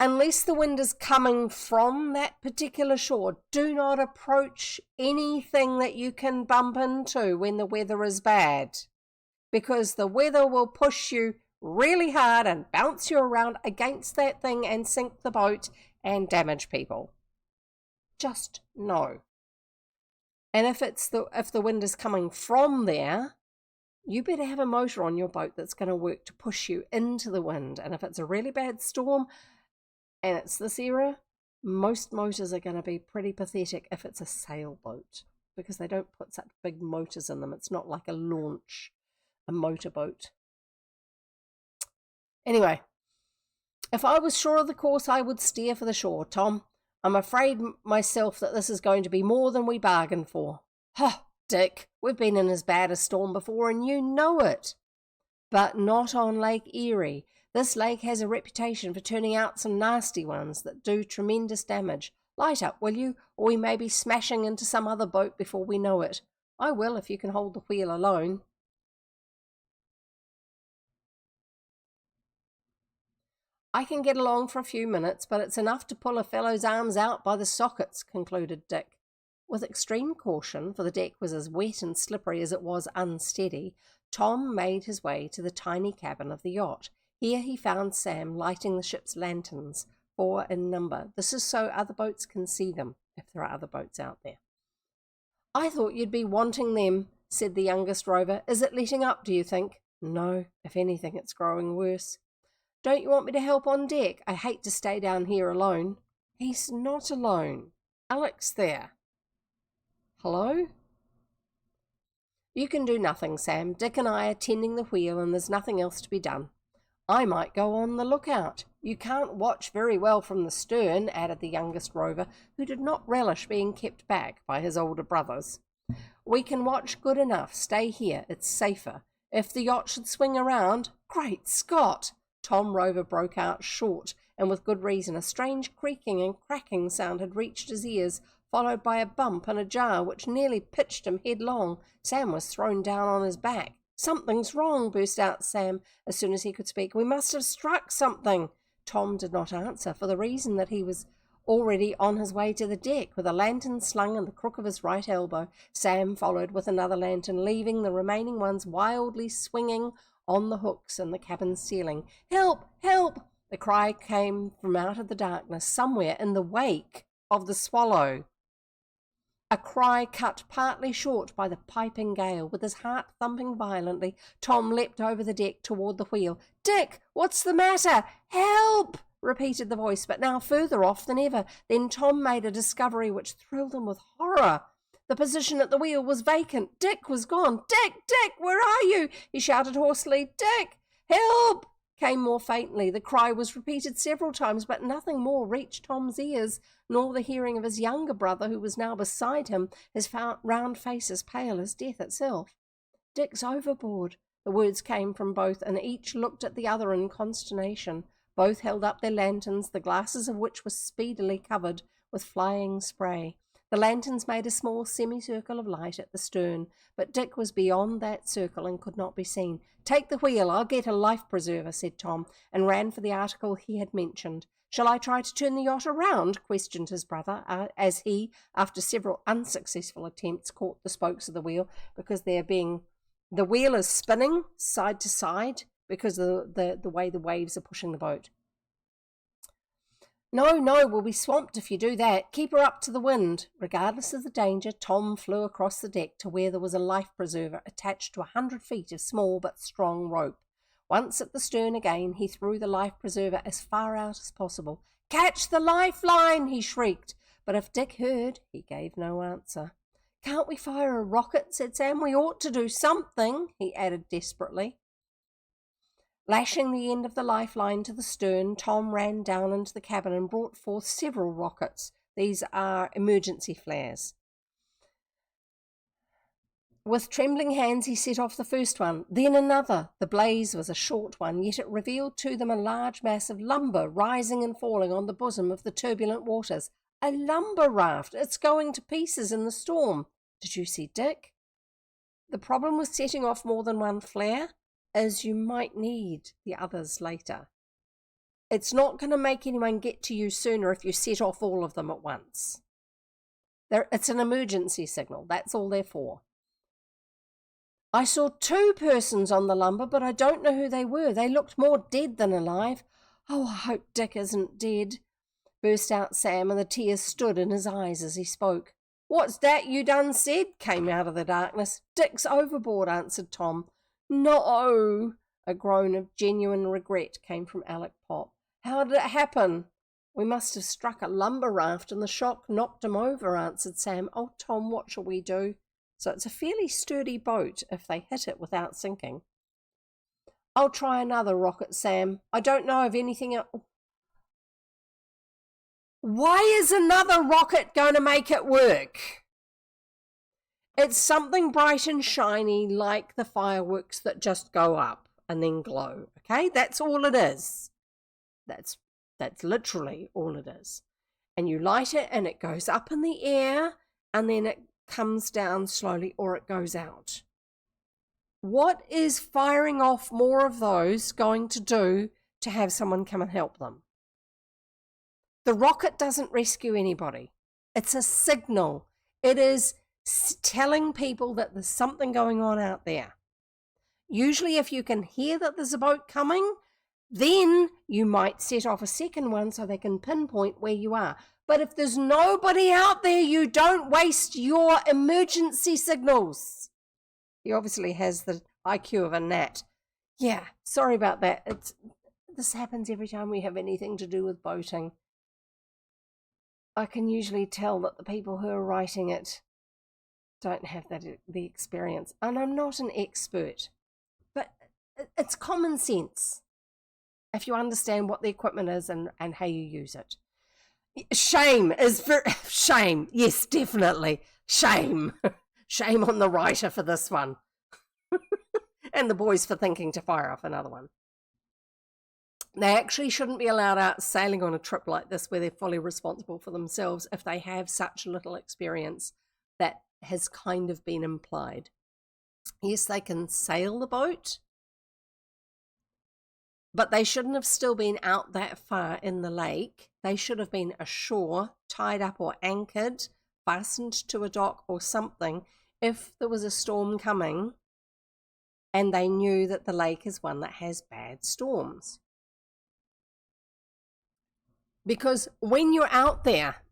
Unless the wind is coming from that particular shore, do not approach anything that you can bump into when the weather is bad, because the weather will push you really hard and bounce you around against that thing and sink the boat and damage people. Just no. And if the wind is coming from there, you better have a motor on your boat that's going to work to push you into the wind. And if it's a really bad storm and it's this era, most motors are going to be pretty pathetic if it's a sailboat, because they don't put such big motors in them. It's not like a launch, a motorboat. Anyway, if I was sure of the course, I would steer for the shore, Tom. I'm afraid myself that this is going to be more than we bargained for. "Huh, Dick, we've been in as bad a storm before, and you know it." "But not on Lake Erie. This lake has a reputation for turning out some nasty ones that do tremendous damage. Light up, will you, or we may be smashing into some other boat before we know it." "I will, if you can hold the wheel alone." "I can get along for a few minutes, but it's enough to pull a fellow's arms out by the sockets," concluded Dick. With extreme caution, for the deck was as wet and slippery as it was unsteady, Tom made his way to the tiny cabin of the yacht. Here he found Sam lighting the ship's lanterns, 4 in number. This is so other boats can see them, if there are other boats out there. "I thought you'd be wanting them," said the youngest Rover. "Is it letting up, do you think?" "No, if anything, it's growing worse." "Don't you want me to help on deck? I hate to stay down here alone." "He's not alone. Alec's there." "Hello?" "You can do nothing, Sam. Dick and I are tending the wheel, and there's nothing else to be done." "I might go on the lookout." "You can't watch very well from the stern," added the youngest Rover, who did not relish being kept back by his older brothers. "We can watch good enough. Stay here. It's safer. If the yacht should swing around—" "Great Scott!" Tom Rover broke out short, and with good reason. A strange creaking and cracking sound had reached his ears, followed by a bump and a jar which nearly pitched him headlong. Sam was thrown down on his back. "Something's wrong," burst out Sam as soon as he could speak. "We must have struck something." Tom did not answer, for the reason that he was already on his way to the deck, with a lantern slung in the crook of his right elbow. Sam followed with another lantern, leaving the remaining ones wildly swinging on the hooks in the cabin ceiling. "Help! Help!" The cry came from out of the darkness. Somewhere in the wake of the Swallow. A cry cut partly short by the piping gale. With his heart thumping violently, Tom leapt over the deck toward the wheel. "Dick, what's the matter? Help!" repeated the voice, but now further off than ever. Then Tom made a discovery which thrilled him with horror. The position at the wheel was vacant. Dick was gone. "Dick, Dick, where are you?" he shouted hoarsely. "Dick, help!" came more faintly. The cry was repeated several times, but nothing more reached Tom's ears, nor the hearing of his younger brother, who was now beside him, his round face as pale as death itself. "Dick's overboard." The words came from both, and each looked at the other in consternation. Both held up their lanterns, the glasses of which were speedily covered with flying spray. The lanterns made a small semicircle of light at the stern, but Dick was beyond that circle and could not be seen. "Take the wheel, I'll get a life preserver," said Tom, and ran for the article he had mentioned. "Shall I try to turn the yacht around?" questioned his brother, as he, after several unsuccessful attempts, caught the spokes of the wheel, because the wheel is spinning side to side because of the way the waves are pushing the boat. "No, we'll be swamped if you do that. Keep her up to the wind." Regardless of the danger, Tom flew across the deck to where there was a life preserver attached to 100 feet of small but strong rope. Once at the stern again, he threw the life preserver as far out as possible. "Catch the lifeline!" he shrieked. But if Dick heard, he gave no answer. "Can't we fire a rocket?" said Sam. "We ought to do something," he added desperately. Lashing the end of the lifeline to the stern, Tom ran down into the cabin and brought forth several rockets. These are emergency flares. With trembling hands he set off the first one, then another. The blaze was a short one, yet it revealed to them a large mass of lumber rising and falling on the bosom of the turbulent waters. "A lumber raft! It's going to pieces in the storm. Did you see Dick?" The problem with setting off more than one flare is you might need the others later. It's not going to make anyone get to you sooner if you set off all of them at once. It's an emergency signal. That's all they're for. "I saw 2 persons on the lumber, but I don't know who they were. They looked more dead than alive." "Oh, I hope Dick isn't dead," burst out Sam, and the tears stood in his eyes as he spoke. "What's that you done said?" came out of the darkness. "Dick's overboard," answered Tom. "No!" A groan of genuine regret came from Alec Pop. "How did it happen?" "We must have struck a lumber raft and the shock knocked him over," answered Sam. "Oh, Tom, what shall we do?" So it's a fairly sturdy boat if they hit it without sinking. "I'll try another rocket, Sam. I don't know of anything else." Why is another rocket going to make it work? It's something bright and shiny like the fireworks that just go up and then glow, okay? That's all it is. That's literally all it is. And you light it and it goes up in the air and then it comes down slowly or it goes out. What is firing off more of those going to do to have someone come and help them? The rocket doesn't rescue anybody. It's a signal. It is telling people that there's something going on out there. Usually if you can hear that there's a boat coming, then you might set off a second one so they can pinpoint where you are. But if there's nobody out there, you don't waste your emergency signals. He obviously has the IQ of a gnat. Yeah, sorry about that. This happens every time we have anything to do with boating. I can usually tell that the people who are writing it don't have the experience. And I'm not an expert, but it's common sense if you understand what the equipment is and how you use it. Shame. Yes, definitely. Shame. Shame on the writer for this one. And the boys for thinking to fire off another one. They actually shouldn't be allowed out sailing on a trip like this where they're fully responsible for themselves if they have such little experience. That has kind of been implied. Yes, they can sail the boat, but they shouldn't have still been out that far in the lake. They should have been ashore, tied up or anchored, fastened to a dock or something if there was a storm coming and they knew that the lake is one that has bad storms. Because when you're out there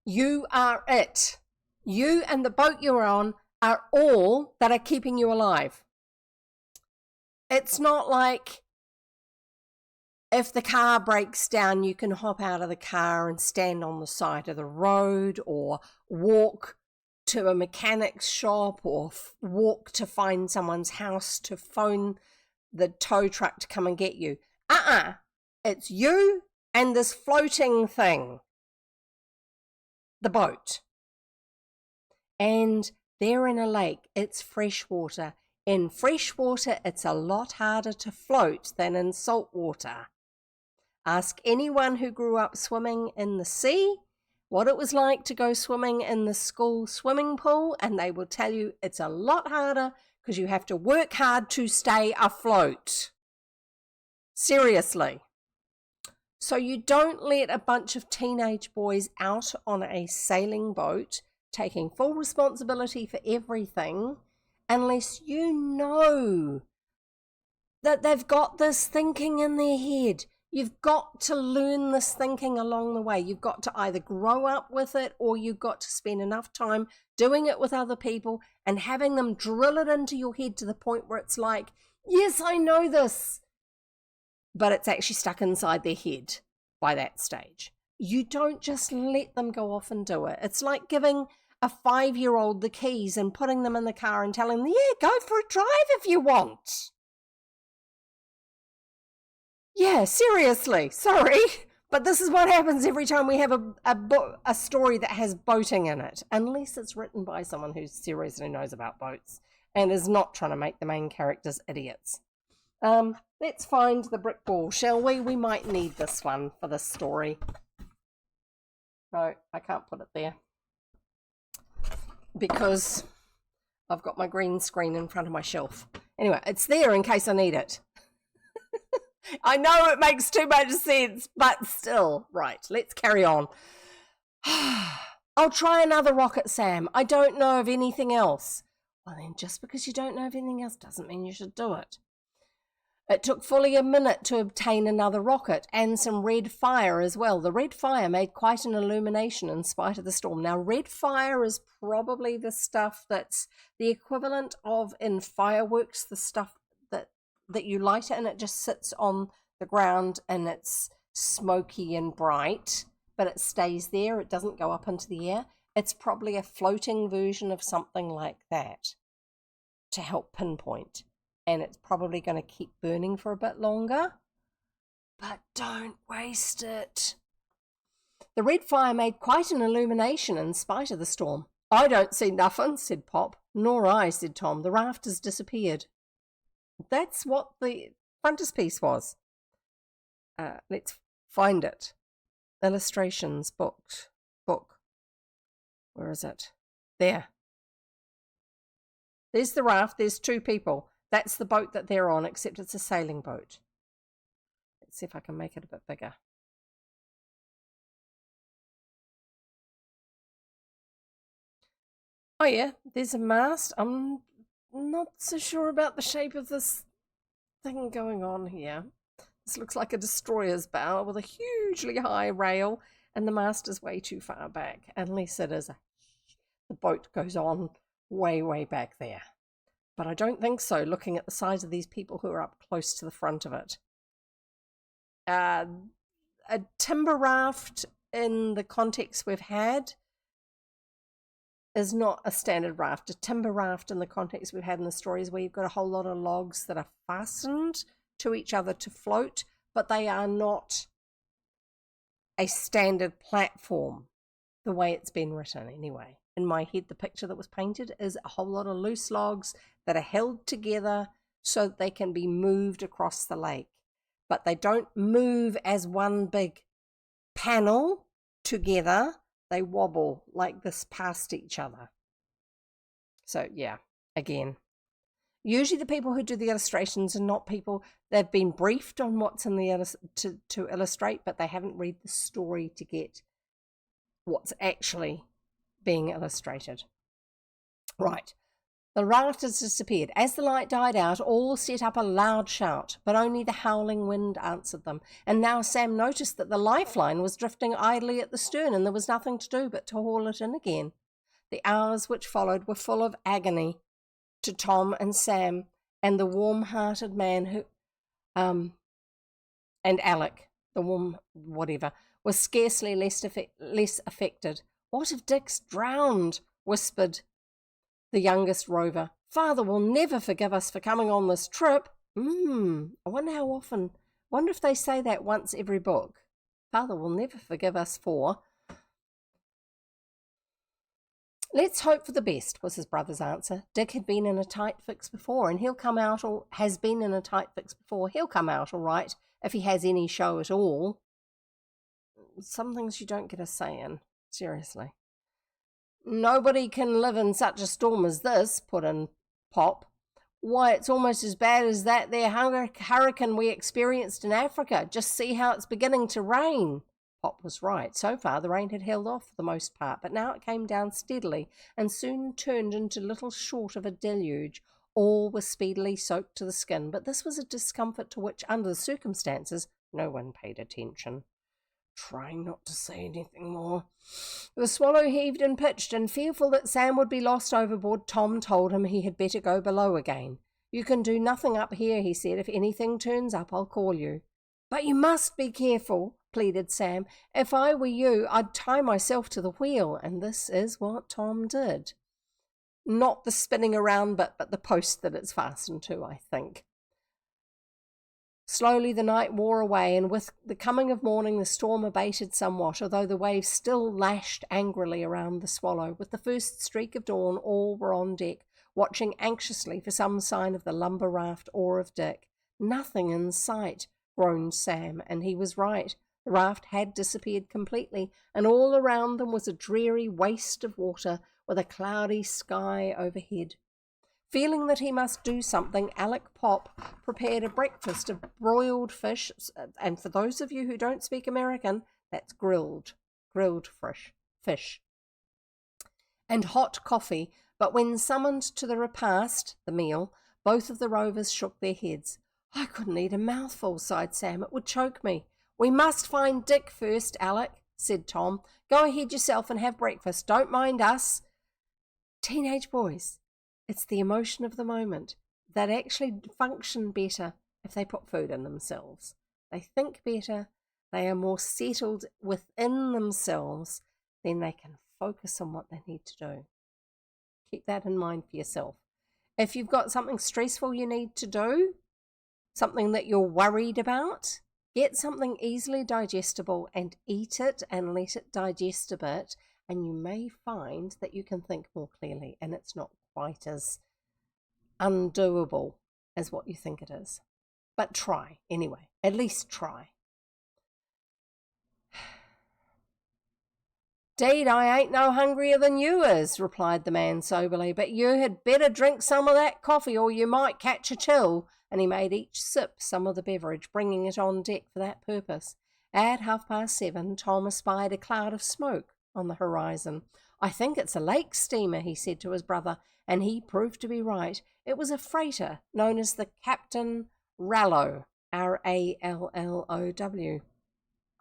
You are it. You and the boat you're on are all that are keeping you alive. It's not like if the car breaks down, you can hop out of the car and stand on the side of the road, or walk to a mechanic's shop, or walk to find someone's house to phone the tow truck to come and get you. It's you and this floating thing, the boat. And they're in a lake. It's fresh water. In fresh water, it's a lot harder to float than in salt water. Ask anyone who grew up swimming in the sea what it was like to go swimming in the school swimming pool, and they will tell you it's a lot harder because you have to work hard to stay afloat. Seriously. So you don't let a bunch of teenage boys out on a sailing boat taking full responsibility for everything unless you know that they've got this thinking in their head. You've got to learn this thinking along the way. You've got to either grow up with it, or you've got to spend enough time doing it with other people and having them drill it into your head to the point where it's like, yes, I know this, but it's actually stuck inside their head by that stage. You don't just let them go off and do it. It's like giving a 5-year-old the keys and putting them in the car and telling them, yeah, go for a drive if you want. Yeah, seriously, sorry, but this is what happens every time we have a story that has boating in it, unless it's written by someone who seriously knows about boats and is not trying to make the main characters idiots. Let's find the brick ball, shall we? We might need this one for this story. No, I can't put it there because I've got my green screen in front of my shelf. Anyway, it's there in case I need it. I know it makes too much sense, but still. Right, let's carry on. I'll try another rocket, Sam. I don't know of anything else. Well, then, just because you don't know of anything else doesn't mean you should do it. It took fully a minute to obtain another rocket and some red fire as well. The red fire made quite an illumination in spite of the storm. Now, red fire is probably the stuff that's the equivalent of in fireworks, the stuff that you light it and it just sits on the ground and it's smoky and bright, but it stays there. It doesn't go up into the air. It's probably a floating version of something like that to help pinpoint. And it's probably going to keep burning for a bit longer. But don't waste it. The red fire made quite an illumination in spite of the storm. I don't see nothing, said Pop. Nor I, said Tom. The raft has disappeared. That's what the frontispiece was. Let's find it. Illustrations book. Where is it? There. There's the raft. There's 2 people. That's the boat that they're on, except it's a sailing boat. Let's see if I can make it a bit bigger. Oh yeah, there's a mast. I'm not so sure about the shape of this thing going on here. This looks like a destroyer's bow with a hugely high rail, and the mast is way too far back, unless it is the boat goes on way back there. But I don't think so, looking at the size of these people who are up close to the front of it. A timber raft in the context we've had is not a standard raft. A timber raft in the context we've had in the stories where you've got a whole lot of logs that are fastened to each other to float, but they are not a standard platform the way it's been written anyway. In my head, the picture that was painted is a whole lot of loose logs that are held together so that they can be moved across the lake. But they don't move as one big panel together. They wobble like this past each other. So yeah, again, usually the people who do the illustrations are not people, they've been briefed on what's in the to illustrate, but they haven't read the story to get what's actually being illustrated. Right, The raft has disappeared. As the light died out, all set up a loud shout, but only the howling wind answered them. And now Sam noticed that the lifeline was drifting idly at the stern, and there was nothing to do but to haul it in again. The hours which followed were full of agony to Tom and Sam and the warm-hearted man who, and Alec, the warm whatever, was scarcely less affected. "What if Dick's drowned?" whispered the youngest Rover. "Father will never forgive us for coming on this trip." I wonder how often. Wonder if they say that once every book. Father will never forgive us for. "Let's hope for the best," was his brother's answer. "Dick had been in a tight fix before, and he'll come out, or has been in a tight fix before. He'll come out all right, if he has any show at all." Some things you don't get a say in, seriously. "Nobody can live in such a storm as this," put in Pop. "Why, it's almost as bad as that there hurricane we experienced in Africa. Just see how it's beginning to rain." Pop was right. So far the rain had held off for the most part, but now it came down steadily and soon turned into little short of a deluge. All were speedily soaked to the skin, but this was a discomfort to which, under the circumstances, no one paid attention. Trying not to say anything more. The Swallow heaved and pitched, and fearful that Sam would be lost overboard, Tom told him he had better go below again. "You can do nothing up here," he said. "If anything turns up, I'll call you." "But you must be careful," pleaded Sam. "If I were you, I'd tie myself to the wheel." And this is what Tom did. Not the spinning around bit, but the post that it's fastened to, I think. Slowly the night wore away, and with the coming of morning the storm abated somewhat, although the waves still lashed angrily around the Swallow. With the first streak of dawn, all were on deck, watching anxiously for some sign of the lumber raft or of Dick. "Nothing in sight," groaned Sam, and he was right. The raft had disappeared completely, and all around them was a dreary waste of water with a cloudy sky overhead. Feeling that he must do something, Alec Pop prepared a breakfast of broiled fish, and for those of you who don't speak American, that's grilled fish, and hot coffee. But when summoned to the repast, the meal, both of the Rovers shook their heads. "I couldn't eat a mouthful," sighed Sam. "It would choke me." "We must find Dick first, Alec," said Tom. "Go ahead yourself and have breakfast. Don't mind us." Teenage boys. It's the emotion of the moment. They'd actually function better if they put food in themselves. They think better. They are more settled within themselves. Then they can focus on what they need to do. Keep that in mind for yourself. If you've got something stressful you need to do, something that you're worried about, get something easily digestible and eat it and let it digest a bit, and you may find that you can think more clearly, and it's not quite as undoable as what you think it is. But try anyway. At least try. "'Deed, I ain't no hungrier than you is," replied the man soberly, "but you had better drink some of that coffee or you might catch a chill." And he made each sip some of the beverage, bringing it on deck for that purpose. At 7:30, Tom espied a cloud of smoke on the horizon. "I think it's a lake steamer," he said to his brother, and he proved to be right. It was a freighter known as the Captain Rallow, Rallow.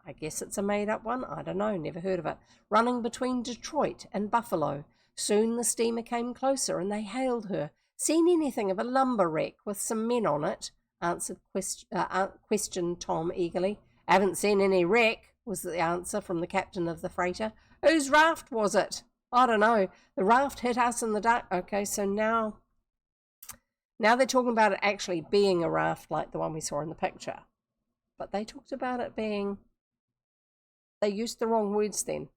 I guess it's a made-up one. I don't know, never heard of it. Running between Detroit and Buffalo. Soon the steamer came closer, and they hailed her. "Seen anything of a lumber wreck with some men on it?" questioned Tom eagerly. "Haven't seen any wreck," was the answer from the captain of the freighter. "Whose raft was it?" "I don't know. The raft hit us in the dark." Okay, so now they're talking about it actually being a raft like the one we saw in the picture. But they talked about it being... They used the wrong words then,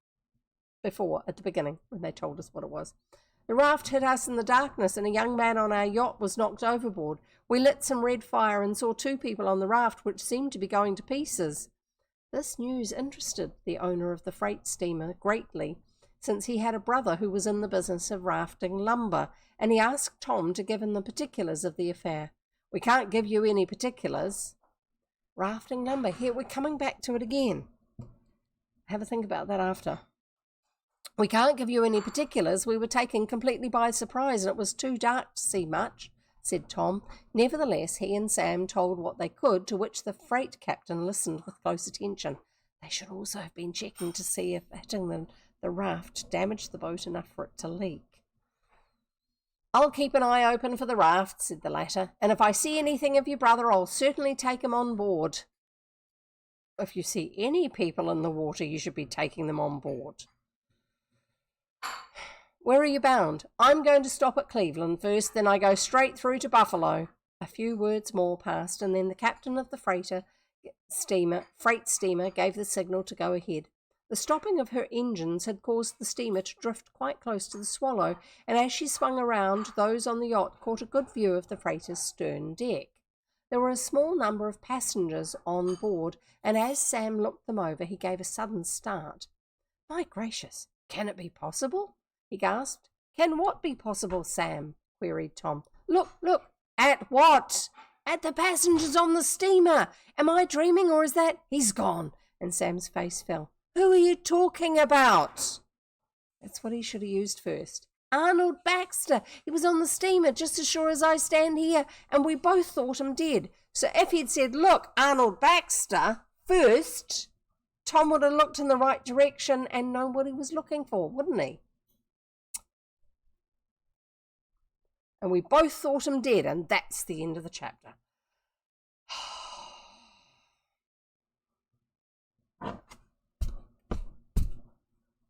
before, at the beginning, when they told us what it was. "The raft hit us in the darkness, and a young man on our yacht was knocked overboard. We lit some red fire and saw 2 people on the raft, which seemed to be going to pieces." This news interested the owner of the freight steamer greatly, since he had a brother who was in the business of rafting lumber, and he asked Tom to give him the particulars of the affair. "We can't give you any particulars." Rafting lumber. Here, we're coming back to it again. Have a think about that after. We can't give you any particulars. We were taken completely by surprise and it was too dark to see much, said Tom. Nevertheless, he and Sam told what they could, to which the freight captain listened with close attention. They should also have been checking to see if hitting the raft damaged the boat enough for it to leak. I'll keep an eye open for the raft, said the latter, and if I see anything of your brother, I'll certainly take him on board. If you see any people in the water, you should be taking them on board. Where are you bound? I'm going to stop at Cleveland first, then I go straight through to Buffalo. A few words more passed, and then the captain of the freight steamer gave the signal to go ahead. The stopping of her engines had caused the steamer to drift quite close to the Swallow, and as she swung around, those on the yacht caught a good view of the freighter's stern deck. There were a small number of passengers on board, and as Sam looked them over, he gave a sudden start. My gracious, can it be possible? He gasped. Can what be possible, Sam? Queried Tom. Look, at what? At the passengers on the steamer. Am I dreaming, or is that... He's gone. And Sam's face fell. Who are you talking about? That's what he should have used first. Arnold Baxter. He was on the steamer just as sure as I stand here, and we both thought him dead. So if he'd said, look, Arnold Baxter, first, Tom would have looked in the right direction and known what he was looking for, wouldn't he? And we both thought him dead, and that's the end of the chapter.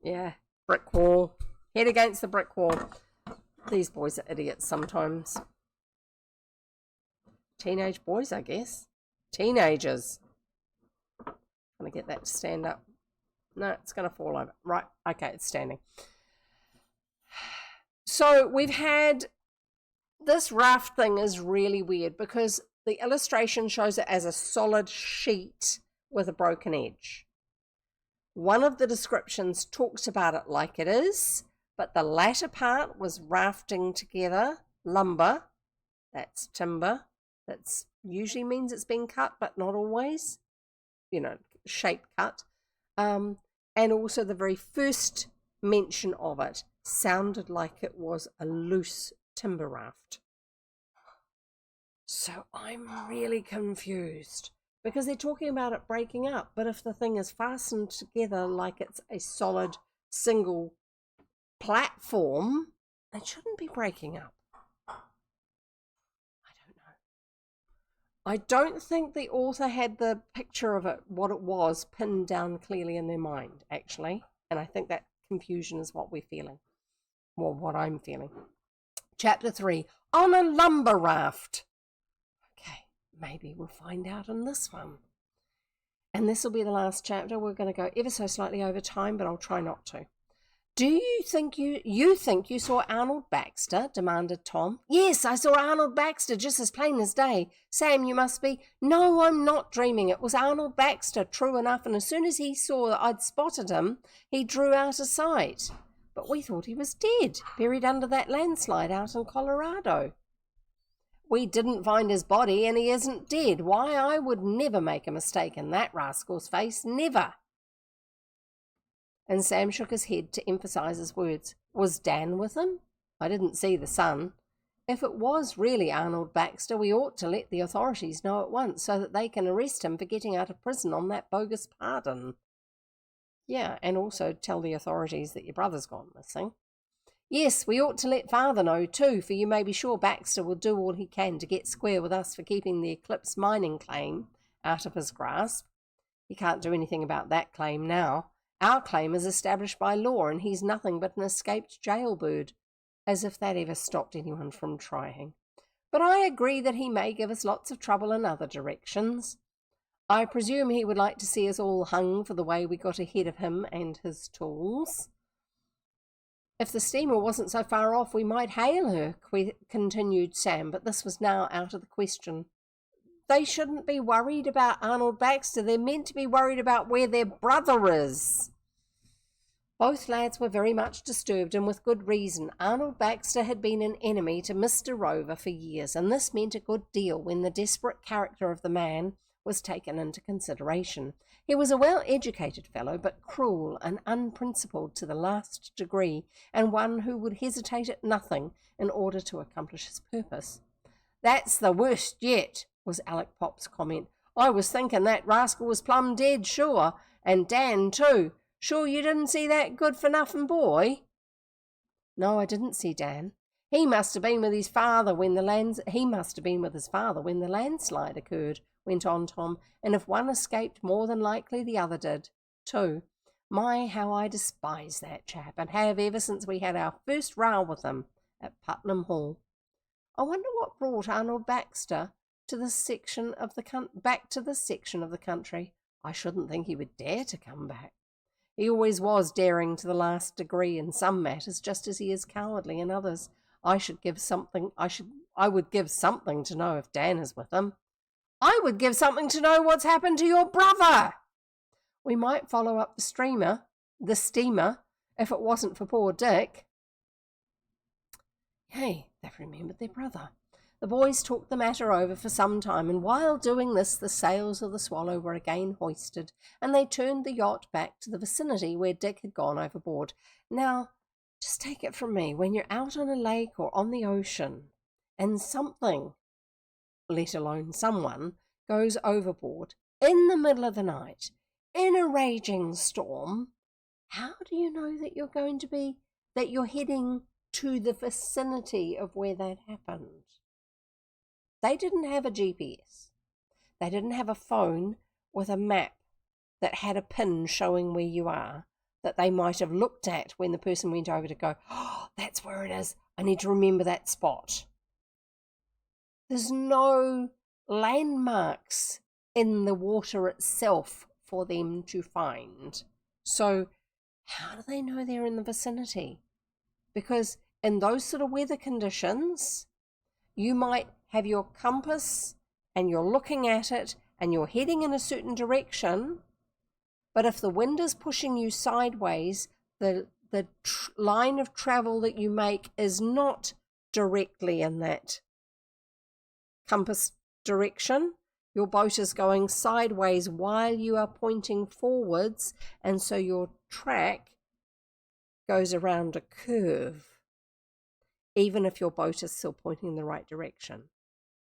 Yeah, brick wall. Head against the brick wall. These boys are idiots sometimes. Teenage boys, I guess. Teenagers. Gonna get that to stand up. No, it's gonna fall over. Right, okay, it's standing. So we've had... This raft thing is really weird because the illustration shows it as a solid sheet with a broken edge. One of the descriptions talks about it like it is, but the latter part was rafting together lumber. That's timber. That usually means it's been cut, but not always. Shape cut. And also the very first mention of it sounded like it was a loose timber raft. So I'm really confused because they're talking about it breaking up, but if the thing is fastened together like it's a solid single platform, it shouldn't be breaking up. I don't know. I don't think the author had the picture of it, what it was, pinned down clearly in their mind, actually, and I think that confusion is what we're feeling, or what I'm feeling. Chapter 3, on a lumber raft. Okay, maybe we'll find out in this one. And this will be the last chapter. We're going to go ever so slightly over time, but I'll try not to. Do you think you think you saw Arnold Baxter? Demanded Tom. Yes, I saw Arnold Baxter just as plain as day. Sam, you must be... No, I'm not dreaming. It was Arnold Baxter, true enough, and as soon as he saw that I'd spotted him, he drew out of sight. But we thought he was dead, buried under that landslide out in Colorado. We didn't find his body, and he isn't dead. Why, I would never make a mistake in that rascal's face, never. And Sam shook his head to emphasize his words. Was Dan with him? I didn't see the son. If it was really Arnold Baxter, we ought to let the authorities know at once so that they can arrest him for getting out of prison on that bogus pardon. Yeah, and also tell the authorities that your brother's gone missing. Yes, we ought to let father know too, for you may be sure Baxter will do all he can to get square with us for keeping the Eclipse mining claim out of his grasp. He can't do anything about that claim now. Our claim is established by law, and he's nothing but an escaped jailbird, as if that ever stopped anyone from trying. But I agree that he may give us lots of trouble in other directions. I presume he would like to see us all hung for the way we got ahead of him and his tools. If the steamer wasn't so far off, we might hail her, continued Sam, but this was now out of the question. They shouldn't be worried about Arnold Baxter. They're meant to be worried about where their brother is. Both lads were very much disturbed, and with good reason. Arnold Baxter had been an enemy to Mr. Rover for years, and this meant a good deal when the desperate character of the man was taken into consideration. He was a well-educated fellow, but cruel and unprincipled to the last degree, and one who would hesitate at nothing in order to accomplish his purpose. "That's the worst yet," was Alec Pop's comment. "I was thinking that rascal was plumb dead, sure, and Dan too. Sure you didn't see that good-for-nothing boy?" "No, I didn't see Dan. He must have been with his father when the landslide occurred," went on Tom, "and if one escaped, more than likely the other did, too. My, how I despise that chap, and have ever since we had our first row with him at Putnam Hall. I wonder what brought Arnold Baxter to this section of back to this section of the country. I shouldn't think he would dare to come back. He always was daring to the last degree in some matters, just as he is cowardly in others. I would give something to know if Dan is with him." "I would give something to know what's happened to your brother." "We might follow up the steamer, if it wasn't for poor Dick." Hey, they've remembered their brother. The boys talked the matter over for some time, and while doing this, the sails of the Swallow were again hoisted, and they turned the yacht back to the vicinity where Dick had gone overboard. Now, just take it from me, when you're out on a lake or on the ocean, and something, let alone someone, goes overboard in the middle of the night, in a raging storm, how do you know that you're heading to the vicinity of where that happened? They didn't have a GPS. They didn't have a phone with a map that had a pin showing where you are, that they might have looked at when the person went over to go, "Oh, that's where it is. I need to remember that spot." There's no landmarks in the water itself for them to find. So how do they know they're in the vicinity? Because in those sort of weather conditions, you might have your compass and you're looking at it and you're heading in a certain direction, but if the wind is pushing you sideways, the line of travel that you make is not directly in that compass direction. Your boat is going sideways while you are pointing forwards, and so your track goes around a curve, even if your boat is still pointing in the right direction.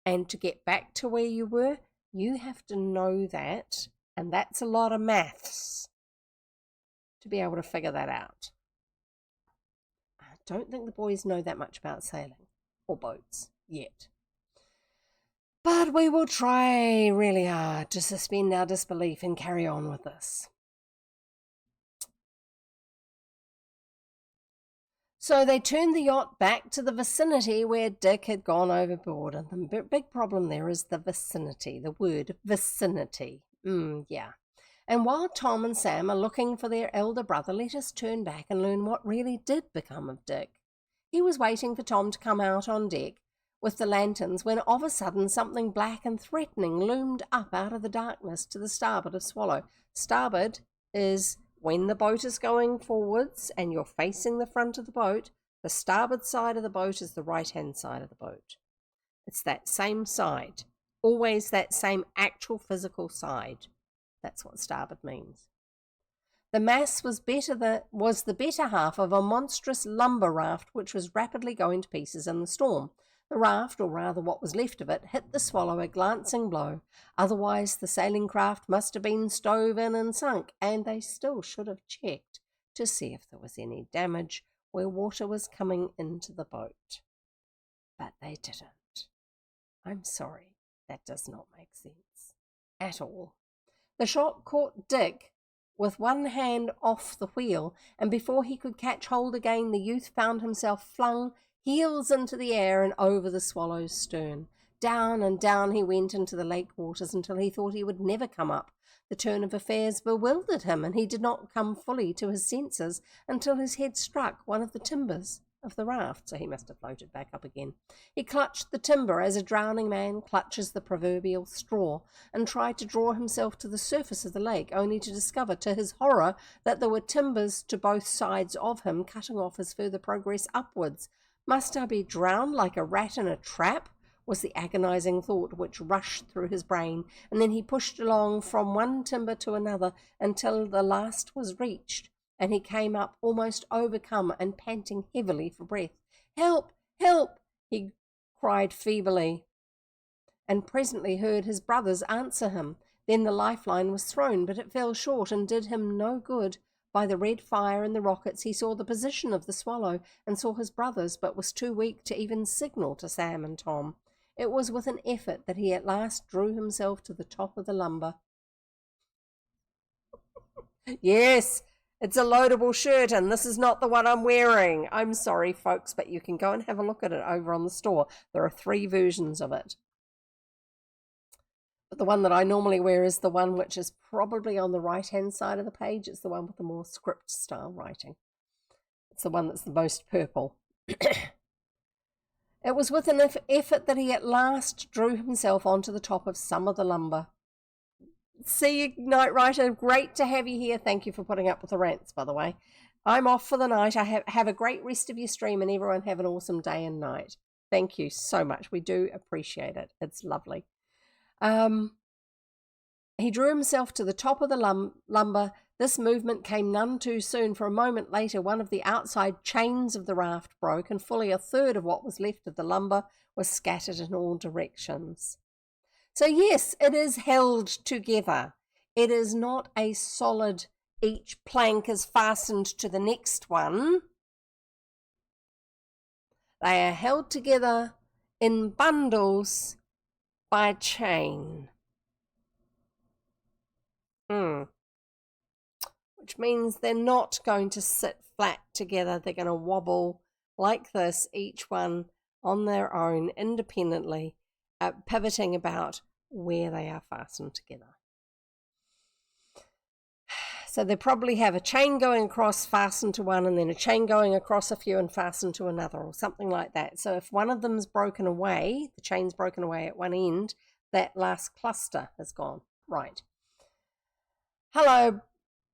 And to get back to where you were, you have to know that, and that's a lot of maths to be able to figure that out. I don't think the boys know that much about sailing or boats yet. But we will try really hard to suspend our disbelief and carry on with this. So they turned the yacht back to the vicinity where Dick had gone overboard. And the big problem there is the vicinity, the word vicinity. Yeah. And while Tom and Sam are looking for their elder brother, let us turn back and learn what really did become of Dick. He was waiting for Tom to come out on deck with the lanterns when of a sudden something black and threatening loomed up out of the darkness to the starboard of Swallow. Starboard is when the boat is going forwards and you're facing the front of the boat. The starboard side of the boat is the right-hand side of the boat. It's that same side, always that same actual physical side. That's what starboard means. The mass was the better half of a monstrous lumber raft which was rapidly going to pieces in the storm. The raft, or rather what was left of it, hit the Swallow a glancing blow. Otherwise the sailing craft must have been stove in and sunk, and they still should have checked to see if there was any damage where water was coming into the boat. But they didn't. I'm sorry, that does not make sense at all. The shock caught Dick with one hand off the wheel, and before he could catch hold again, the youth found himself flung heels into the air and over the Swallow's stern. Down and down he went into the lake waters until he thought he would never come up. The turn of affairs bewildered him, and he did not come fully to his senses until his head struck one of the timbers of the raft, so he must have floated back up again. He clutched the timber as a drowning man clutches the proverbial straw, and tried to draw himself to the surface of the lake, only to discover, to his horror, that there were timbers to both sides of him, cutting off his further progress upwards. Must I be drowned like a rat in a trap? was the agonizing thought which rushed through his brain, and then he pushed along from one timber to another until the last was reached, and he came up almost overcome and panting heavily for breath. "Help! Help!" he cried feebly, and presently heard his brothers answer him. Then the lifeline was thrown, but it fell short and did him no good. By the red fire and the rockets he saw the position of the Swallow and saw his brothers, but was too weak to even signal to Sam and Tom. It was with an effort that he at last drew himself to the top of the lumber. Yes, it's a loadable shirt, and this is not the one I'm wearing. I'm sorry, folks, but you can go and have a look at it over on the store. There are 3 versions of it. But the one that I normally wear is the one which is probably on the right-hand side of the page. It's the one with the more script-style writing. It's the one that's the most purple. It was with an effort that he at last drew himself onto the top of some of the lumber. See you, Night Writer. Great to have you here. Thank you for putting up with the rants, by the way. I'm off for the night. I have a great rest of your stream, and everyone have an awesome day and night. Thank you so much. We do appreciate it. It's lovely. He drew himself to the top of the lumber. This movement came none too soon, for a moment later one of the outside chains of the raft broke, and fully a third of what was left of the lumber was scattered in all directions. So yes, it is held together. It is not a solid, each plank is fastened to the next one. They are held together in bundles by chain. Which means they're not going to sit flat together. They're going to wobble like this, each one on their own, independently, pivoting about where they are fastened together. So they probably have a chain going across, fastened to one, and then a chain going across a few and fastened to another, or something like that. So if one of them's broken away, the chain's broken away at one end, that last cluster has gone. Right. Hello.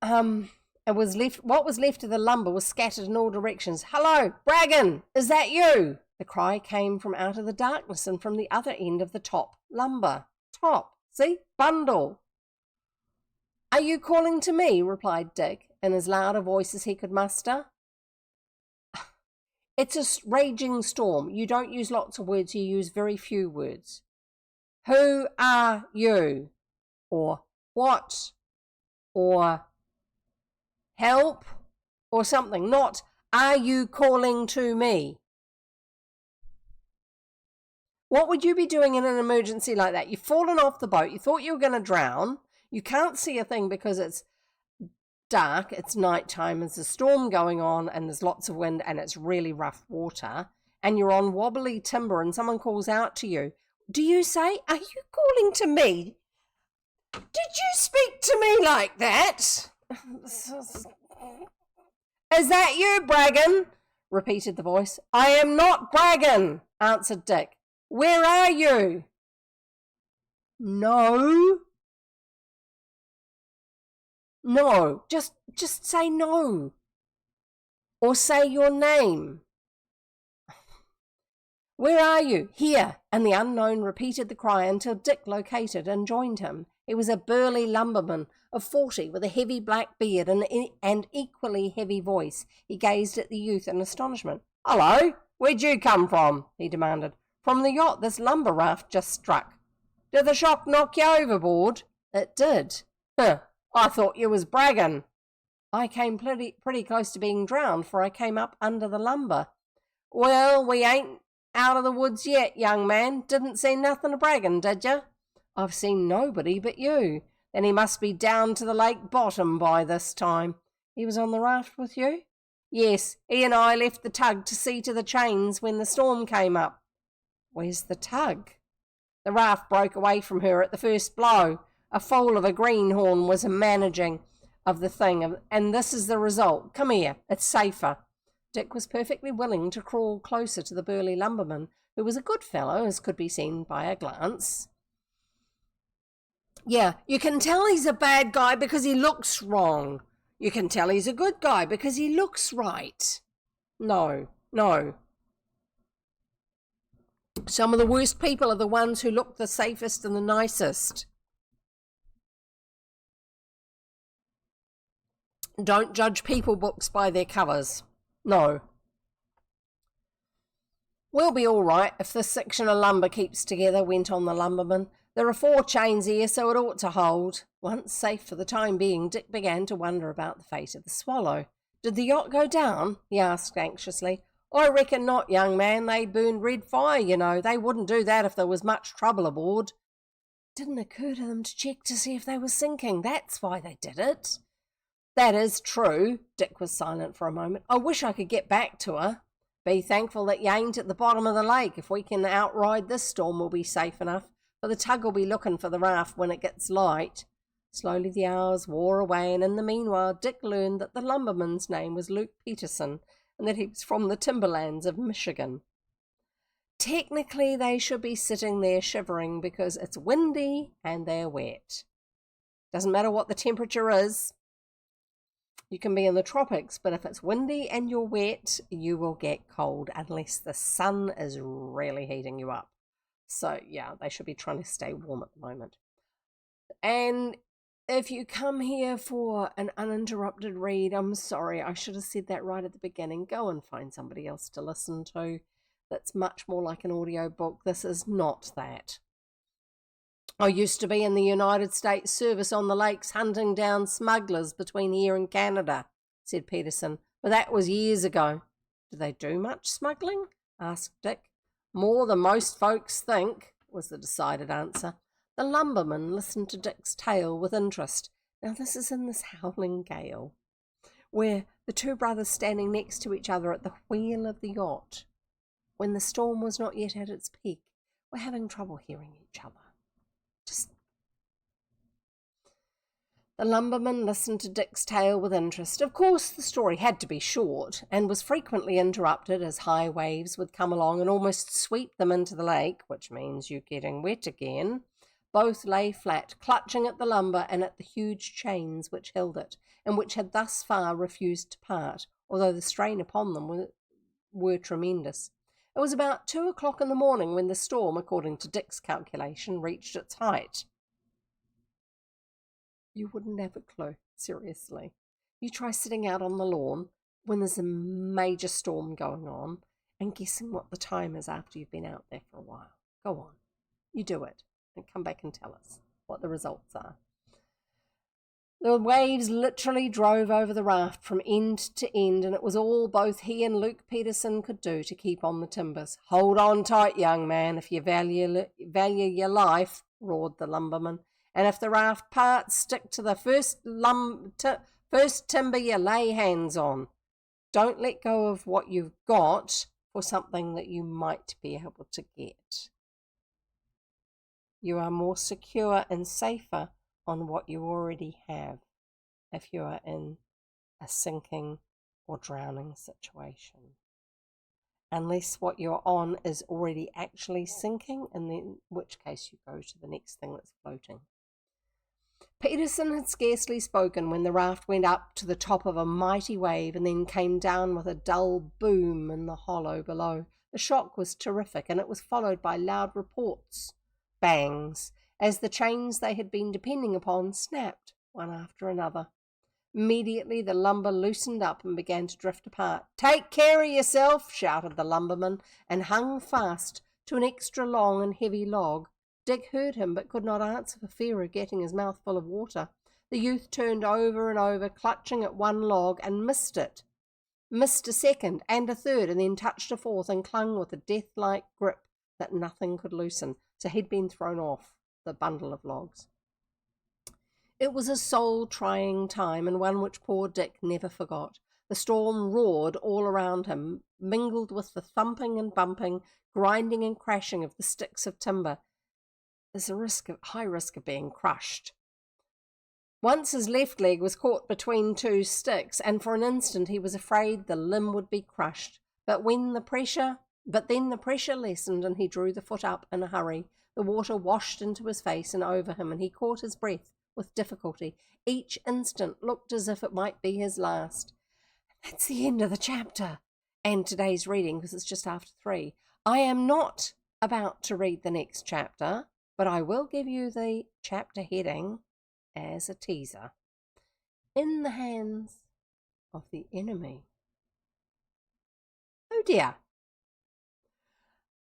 What was left of the lumber was scattered in all directions. "Hello, Braggin, is that you?" The cry came from out of the darkness and from the other end of the top lumber. Top, see? Bundle. "Are you calling to me?" replied Dick, in as loud a voice as he could muster. It's a raging storm. You don't use lots of words, you use very few words. "Who are you?" Or "what?" Or "help?" Or something. Not "are you calling to me?" What would you be doing in an emergency like that? You've fallen off the boat. You thought you were going to drown. You can't see a thing because it's dark. It's nighttime. There's a storm going on and there's lots of wind and it's really rough water. And you're on wobbly timber and someone calls out to you. Do you say, "Are you calling to me? Did you speak to me like that?" "Is that you, Braggin?" repeated the voice. "I am not Braggin," answered Dick. "Where are you?" No. No. Just say no. Or say your name. "Where are you?" "Here." And the unknown repeated the cry until Dick located and joined him. He was a burly lumberman of 40 with a heavy black beard and equally heavy voice. He gazed at the youth in astonishment. "Hello, where'd you come from?" he demanded. "From the yacht this lumber raft just struck." "Did the shock knock you overboard?" "It did." "Huh, I thought you was bragging." "I came pretty close to being drowned, for I came up under the lumber." "Well, we ain't out of the woods yet, young man. Didn't see nothing of bragging, did you?" "I've seen nobody but you." "Then he must be down to the lake bottom by this time." "He was on the raft with you?" "Yes, he and I left the tug to see to the chains when the storm came up." "Where's the tug?" "The raft broke away from her at the first blow. A foal of a greenhorn was managing of the thing, and this is the result. Come here, it's safer." Dick was perfectly willing to crawl closer to the burly lumberman, who was a good fellow, as could be seen by a glance. "Yeah, you can tell he's a bad guy because he looks wrong. You can tell he's a good guy because he looks right." No. Some of the worst people are the ones who look the safest and the nicest. Don't judge people books by their covers. No. We'll be all right if this section of lumber keeps together, went on the lumberman. There are 4 chains here, so it ought to hold. Once safe for the time being, Dick began to wonder about the fate of the Swallow. Did the yacht go down? He asked anxiously. I reckon not, young man. They burned red fire, you know. They wouldn't do that if there was much trouble aboard. Didn't occur to them to check to see if they were sinking. That's why they did it. That is true. Dick was silent for a moment. I wish I could get back to her. Be thankful that you ain't at the bottom of the lake. If we can outride this storm, we'll be safe enough. But the tug will be looking for the raft when it gets light. Slowly the hours wore away, and in the meanwhile Dick learned that the lumberman's name was Luke Peterson, and that he was from the timberlands of Michigan. Technically, they should be sitting there shivering because it's windy and they're wet. Doesn't matter what the temperature is. You can be in the tropics, but if it's windy and you're wet, you will get cold unless the sun is really heating you up. So, yeah, they should be trying to stay warm at the moment. And if you come here for an uninterrupted read, I'm sorry, I should have said that right at the beginning. Go and find somebody else to listen to. That's much more like an audio book. This is not that. I used to be in the United States Service on the lakes hunting down smugglers between here and Canada, said Peterson, but that was years ago. Do they do much smuggling? Asked Dick. More than most folks think, was the decided answer. The lumberman listened to Dick's tale with interest. Now this is in this howling gale, where the 2 brothers standing next to each other at the wheel of the yacht, when the storm was not yet at its peak, were having trouble hearing each other. The lumberman listened to Dick's tale with interest. Of course, the story had to be short, and was frequently interrupted as high waves would come along and almost sweep them into the lake, which means you're getting wet again. Both lay flat, clutching at the lumber and at the huge chains which held it, and which had thus far refused to part, although the strain upon them were tremendous. It was about 2 o'clock in the morning when the storm, according to Dick's calculation, reached its height. You wouldn't have a clue, seriously. You try sitting out on the lawn when there's a major storm going on and guessing what the time is after you've been out there for a while. Go on. You do it and come back and tell us what the results are. The waves literally drove over the raft from end to end, and it was all both he and Luke Peterson could do to keep on the timbers. Hold on tight, young man, if you value your life, roared the lumberman. And if the raft parts, stick to the first timber you lay hands on. Don't let go of what you've got for something that you might be able to get. You are more secure and safer on what you already have if you are in a sinking or drowning situation. Unless what you're on is already actually sinking, and in which case you go to the next thing that's floating. Peterson had scarcely spoken when the raft went up to the top of a mighty wave and then came down with a dull boom in the hollow below. The shock was terrific, and it was followed by loud reports, bangs, as the chains they had been depending upon snapped one after another. Immediately the lumber loosened up and began to drift apart. "Take care of yourself," shouted the lumberman, and hung fast to an extra long and heavy log. Dick heard him, but could not answer for fear of getting his mouth full of water. The youth turned over and over, clutching at one log, and missed it. Missed a second and a third, and then touched a fourth and clung with a death-like grip that nothing could loosen, so he'd been thrown off the bundle of logs. It was a soul-trying time, and one which poor Dick never forgot. The storm roared all around him, mingled with the thumping and bumping, grinding and crashing of the sticks of timber. There's a high risk of being crushed. Once his left leg was caught between 2 sticks, and for an instant he was afraid the limb would be crushed. But then the pressure lessened, and he drew the foot up in a hurry. The water washed into his face and over him, and he caught his breath with difficulty. Each instant looked as if it might be his last. That's the end of the chapter and today's reading, because it's just after 3. I am not about to read the next chapter, but I will give you the chapter heading as a teaser. In the hands of the enemy. Oh dear.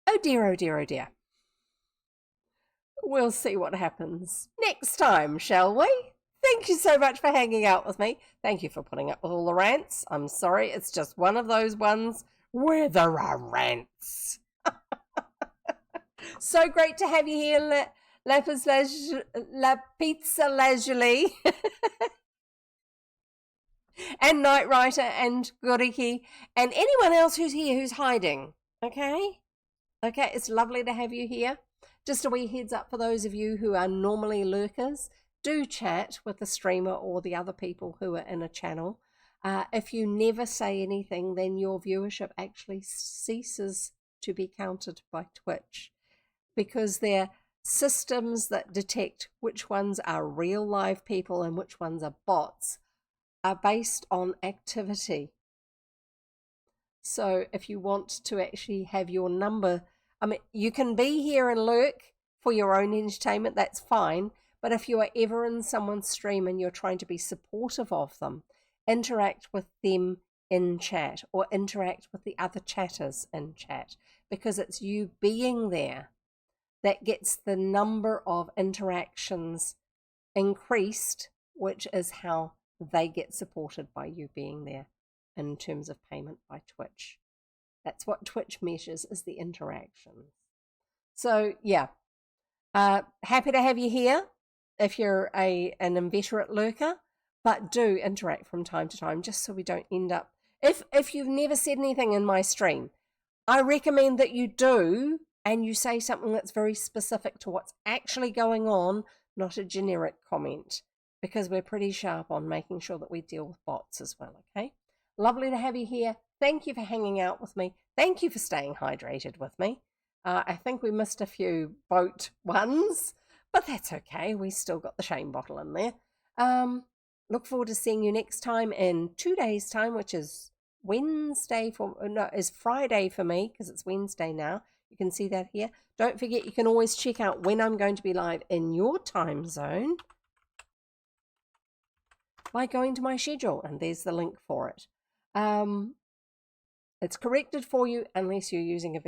Oh dear, oh dear, oh dear. We'll see what happens next time, shall we? Thank you so much for hanging out with me. Thank you for putting up with all the rants. I'm sorry, it's just one of those ones where there are rants. So great to have you here, La Pizza Lazuli. And Night Writer and Goriki and anyone else who's here who's hiding. Okay, it's lovely to have you here. Just a wee heads up for those of you who are normally lurkers, do chat with the streamer or the other people who are in a channel. If you never say anything, then your viewership actually ceases to be counted by Twitch, because they're systems that detect which ones are real live people and which ones are bots are based on activity. So if you want to actually have your number, I mean, you can be here and lurk for your own entertainment, that's fine. But if you are ever in someone's stream and you're trying to be supportive of them, interact with them in chat or interact with the other chatters in chat, because it's you being there that gets the number of interactions increased, which is how they get supported by you being there in terms of payment by Twitch. That's what Twitch measures, is the interactions. So yeah, happy to have you here if you're an inveterate lurker, but do interact from time to time, just so we don't end up, if you've never said anything in my stream, I recommend that you do, and you say something that's very specific to what's actually going on, not a generic comment, because we're pretty sharp on making sure that we deal with bots as well, okay? Lovely to have you here. Thank you for hanging out with me. Thank you for staying hydrated with me. I think we missed a few boat ones, but that's okay. We still got the shame bottle in there. Look forward to seeing you next time in 2 days' time, which is is Friday for me, because it's Wednesday now. You can see that here. Don't forget, you can always check out when I'm going to be live in your time zone by going to my schedule, and there's the link for it. It's corrected for you unless you're using a